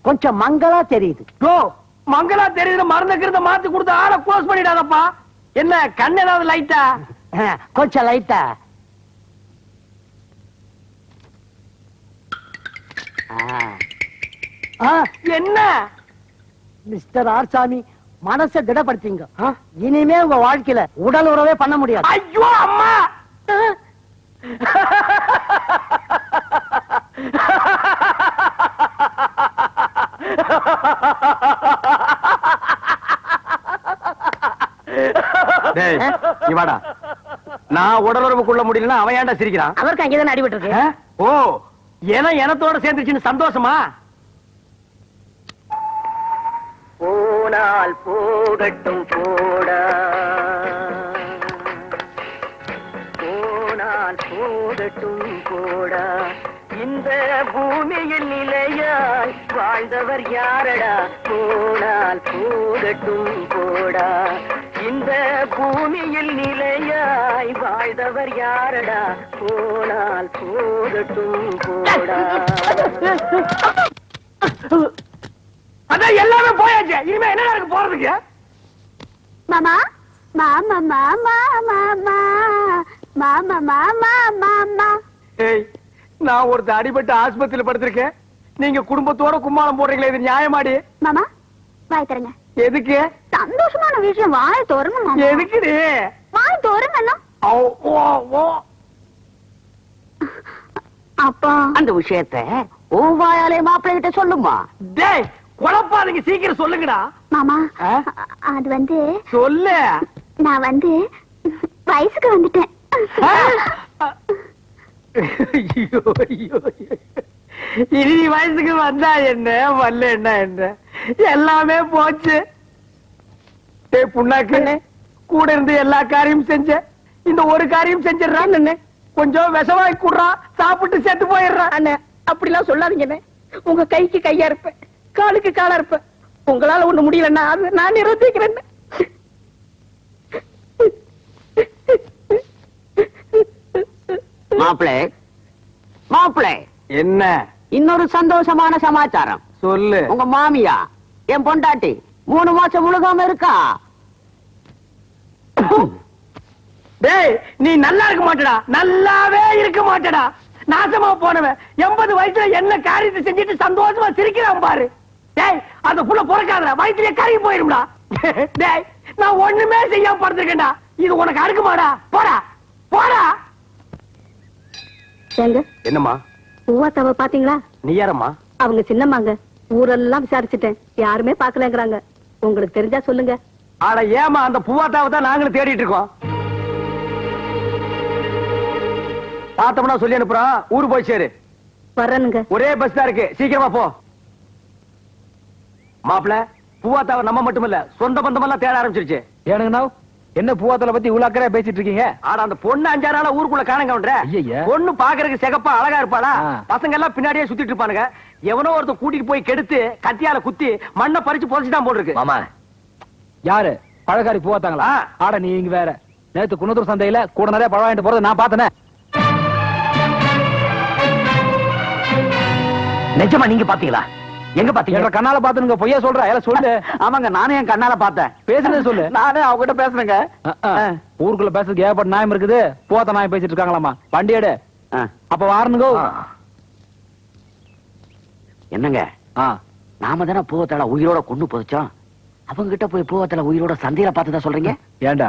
கொஞ்சம் மங்களா தெரியுது. ஓ மங்களா தெரியுது, மருந்துக்கிறத மாத்தி கொடுத்து ஆளை க்ளோஸ் பண்ணிடாதப்பா. என்ன கண் ஏதாவது லைட்டா? கொஞ்சம் லைட்டா. என்ன மிஸ்டர் ஆர்சாமி மனசை திடப்படுத்திங்க. இனிமே உங்க வாழ்க்கையில உடல் உறவே பண்ண முடியாது. ஐயோ அம்மா! டேய், நீ வாடா. நான் உடலுறவுக்குள்ள முடியலன்னா அவன் ஏன்டா சிரிக்கிறான்? அவருக்கு அங்கேதான் அடிபட்டு இருக்கு. ஓ எனத்தோட சேர்ந்துச்சுன்னு சந்தோஷமா? போனால் போகட்டும் போடா, போனால் போகட்டும் போடா, இந்த பூமியில் நிலையாய் வாழ்ந்தவர் யாரடா? போனால் போகட்டும் போடா, இந்த பூமியில் நிலையாய் வாழ்ந்தவர் யாரடா? போனால் போகட்டும் போடா. அதான் எல்லாமே போயாச்சு. இனிமே என்ன நடக்க போறதுக்கு? மாமா மாமா மாமா மாமா மாமா மாமா மாமா. ஏய், நான் ஒருத்தர் அடிபட்டு ஆஸ்பத்திரியில படுத்திருக்கேன். நீங்க குடும்பத்தோட கும்மாளம் போடுறீங்களே, இது நியாயமாடி? மாமா வாய் தரங்க. எதுக்கு? சந்தோஷமான விஷயம், வாய் தோறுங்க மாமா. எதுக்குடி? வாய் தோறுங்கண்ணா. அப்பா அந்த விஷயத்தை வாயாலே மாப்பிள்ளை கிட்ட சொல்லுமா. டேய் குழப்பாதீங்க, சீக்கிரம் சொல்லுங்கடா. மாமா ஆ? அது வந்து சொல்லு. நான் வந்து வயசுக்கு வந்துட்டேன். ஐயோ, ஐயோ, ஐயோ. இனி வயசுக்கு வந்தா என்ன, வரல என்ன, எல்லாமே போச்சு. டேய் புண்ணாக்கு, கூட இருந்து எல்லா காரியம் செஞ்ச, இந்த ஒரு காரியம் செஞ்சிடறான். கொஞ்சம் விஷவாய் கூடுறான், சாப்பிட்டு செத்து போயிடுறான். அண்ணே அப்படிலாம் சொல்லாதீங்க. உங்க கைக்கு கையா இருப்பேன், காலுக்கு காலா இருப்பேன். உங்களால ஒண்ணு முடியலன்னா அது நான் நிறுத்திக்கிறேன். மாப்பிள்ளை என்ன இன்னொரு சந்தோஷமான சமாச்சாரம் சொல்லு. உங்க மாமியா என் பொண்டாட்டி 3 மாசம் முழுகாம இருக்கா. டேய் நீ நல்லா இருக்க மாட்டடா, நல்லாவே இருக்க மாட்டடா. நாசமா போனவன் 80 வயசுல என்ன காரியத்தை செஞ்சுட்டு சந்தோஷமா சிரிக்கிறான் பாரு. டேய் அந்த புள்ள பொறக்காதடா, வயிற்றுலயே கறி போயிரும்டா. டேய் நான் ஒண்ணுமே செய்யாம படுத்திருக்கேன்டா, இது உனக்கு அடுக்குமாடா? போடா போடா. ஏங்க என்னம்மா? பூவாத்தாவை பாத்தீங்களா? நீ யாரம்மா? அவங்க சின்னம்மாங்க. ஊரெல்லாம் விசாரிச்சுட்டேன், யாருமே பாக்கலங்கிறாங்க. உங்களுக்கு தெரிஞ்சா சொல்லுங்க. ஆட ஏமா, அந்த பூவாத்தாவை தான் நாங்களும் தேடிட்டு இருக்கோம். பார்த்தோம்னா சொல்லி அனுப்புறோம், ஊரு போய் சேரு. வர்றனுங்க. ஒரே பஸ் தான் இருக்கு, சீக்கிரமா போ. மாப்பிள, பூவாத்தாவை நம்ம மட்டும் இல்ல, சொந்த பந்தம் எல்லாம் தேட ஆரம்பிச்சிருச்சு. ஏனுங்கண்ணா என்ன பூவாத்தல பத்தி இவ்வளவு அக்கறையா பேசிட்டு இருக்கீங்க? ஆட அந்த பொண்ணு 5-6 நாளா ஊருக்குள்ள காணங்கன்ற. ஐயையே. பொண்ணு பாக்குறதுக்கு சிகப்பா அழகா இருப்பாளா? ஆ. பசங்க எல்லாம் பின்னாடியே சுத்திட்டு இருப்பானுங்க. எவனோ ஒருத்தன் கூட்டிட்டு போய் கெடுத்து கத்தியால குத்தி மண்ணை பறிச்சு புதைச்சுதான் போட்டுருக்கு. மாமா யாரு பழக்காரி பூவாத்தாங்களா? ஆ. ஆட நீ இங்க வேற. நேத்து குன்னத்தூர் சந்தையில கூட நிறைய பழம் வாங்கிட்டு போறதை நான் பார்த்தேனே. நிஜமா நீங்க பாத்தீங்களா? எங்க பாத்தீங்க? என்ற கண்ணால பாத்துனுங்க, பொய்யா சொல்ற? எல்லாம் சொல்லு. ஆமாங்க, நானே என் கண்ணால பார்த்தேன். பேசுனது சொல்லு. நானே அவகிட்ட பேசுறேங்க. ஊருக்குள்ள பேசுறதுக்கு ஏகப்பட்ட நியாயம் இருக்குது. பூவாத்த நாயம் பேசிட்டு இருக்காங்களாமா. வண்டி எடு. அப்ப வாரணுங்க. என்னங்க நாம தானே பூவத்தல உயிரோட கொண்டு போச்சோம். அவங்க கிட்ட போய் பூவத்தல உயிரோட சந்தையில பார்த்ததா சொல்றீங்க? ஏண்டா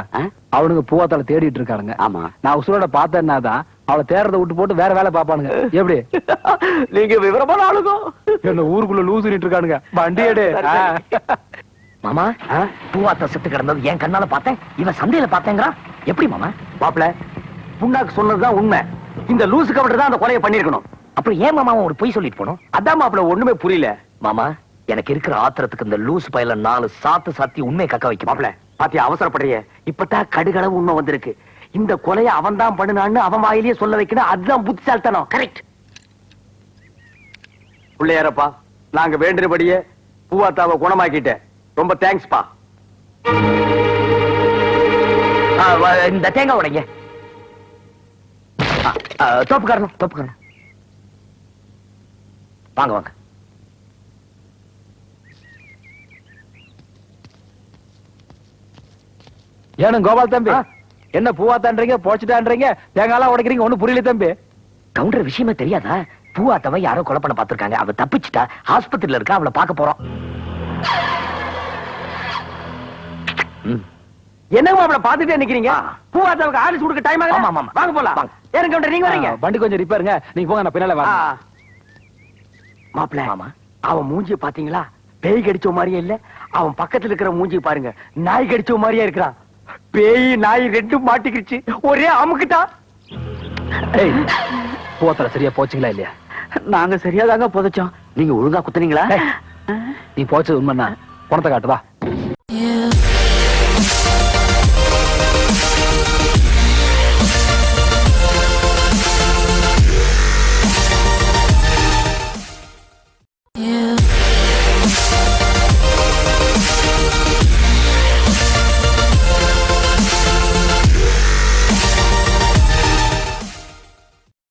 அவனுங்க பூவாத்தால தேடிட்டு இருக்கானுங்க. ஆமா, நான் உசுரோட பார்த்தேன்னாதான் அவளை தேர்றதை விட்டு போட்டு வேற வேலை பாப்பானுங்க. எப்படி நீங்க விவரமான ஆளுங்க. என்ன ஊருக்குள்ள லூசுட்டு இருக்கானுங்க. வண்டி எடு. மாமா பூவாத்த செத்து கிடந்தது என் கண்ணால பார்த்தேன், இவன் சந்தையில பார்த்தேங்கிறான். எப்படி மாமா? மாப்பிள, புண்ணாக்கு சொன்னதுதான் உண்மை. இந்த லூசு கவுண்டர் தான் அந்த கொலையை பண்ணிருக்கணும். அப்புறம் ஏன் மாமா ஒரு பொய் சொல்லிட்டு போனோம்? அதான் மாப்பிள ஒண்ணுமே புரியல. மாமா எனக்கு இருக்கிற ஆத்திரத்துக்கு இந்த லூசு பையில 4 சாத்து சாத்தி உண்மையை கக்க வைக்க மாப்பிள, பாத்தியா அவசரப்படுறிய இப்பதான் கடுகளவு உண்மை வந்திருக்கு. இந்த கொலையை அவன் தான் பண்ணுனான்னு அவன் வாயிலேயே சொல்ல வைக்கணும். அதுதான் புத்திசாலித்தனம். கரெக்ட். பிள்ளையாரப்பா, நாங்க வேண்டியபடியே பூவாத்தாவை குணமாக்கிட்டேன். ரொம்ப தேங்க்ஸ்பா. இந்த தேங்காய் உடைங்க. தோப்புக்காரணும். வாங்க வாங்க. ஏனும் கோபால் தம்பி, என்ன பூவாத்தான்றீங்க, போச்சுட்டான்றீங்க, தேங்காய்லாம் உடைக்கிறீங்க, ஒண்ணும் புரியல தம்பி. கவுண்டர் விஷயமே தெரியாதா? பூவாத்தவ யாரோ கொலை பண்ண பாத்துருக்காங்க. அவ தப்பிச்சுட்டா, ஆஸ்பத்திரியில இருக்கா. அவளை பார்க்க போறோம். என்னங்க அவளை பாத்துட்டே நிக்கிறீங்க? பூவாத்தவக்கு ஆலிஸ் கொடுக்க டைம் ஆகுது. ஆமா வாங்க போலாம். ஏன் கவுண்டர் நீங்க வரீங்க? வண்டி கொஞ்சம் ரிப்பேருங்க, நீங்க போங்க, நான் பின்னால வாங்க. மாப்பிள்ள, அவன் மூஞ்சி பாத்தீங்களா? பேய் கடிச்ச மாதிரியே இல்ல. அவன் பக்கத்துல இருக்கிற மூஞ்சி பாருங்க, நாய் கடிச்ச மாதிரியே இருக்கிறான். பேய் நாய் ரெண்டும் மாட்டிக்கிச்சு, ஒரே அமுக்குட்டா. பூவாத்தால சரியா போச்சுங்களா இல்லையா? நாங்க சரியாதாங்க புதைச்சோம். நீங்க ஒழுங்கா குத்துனீங்களா? நீ போச்சது உண்மைன்னா பணத்தை காட்டுவா.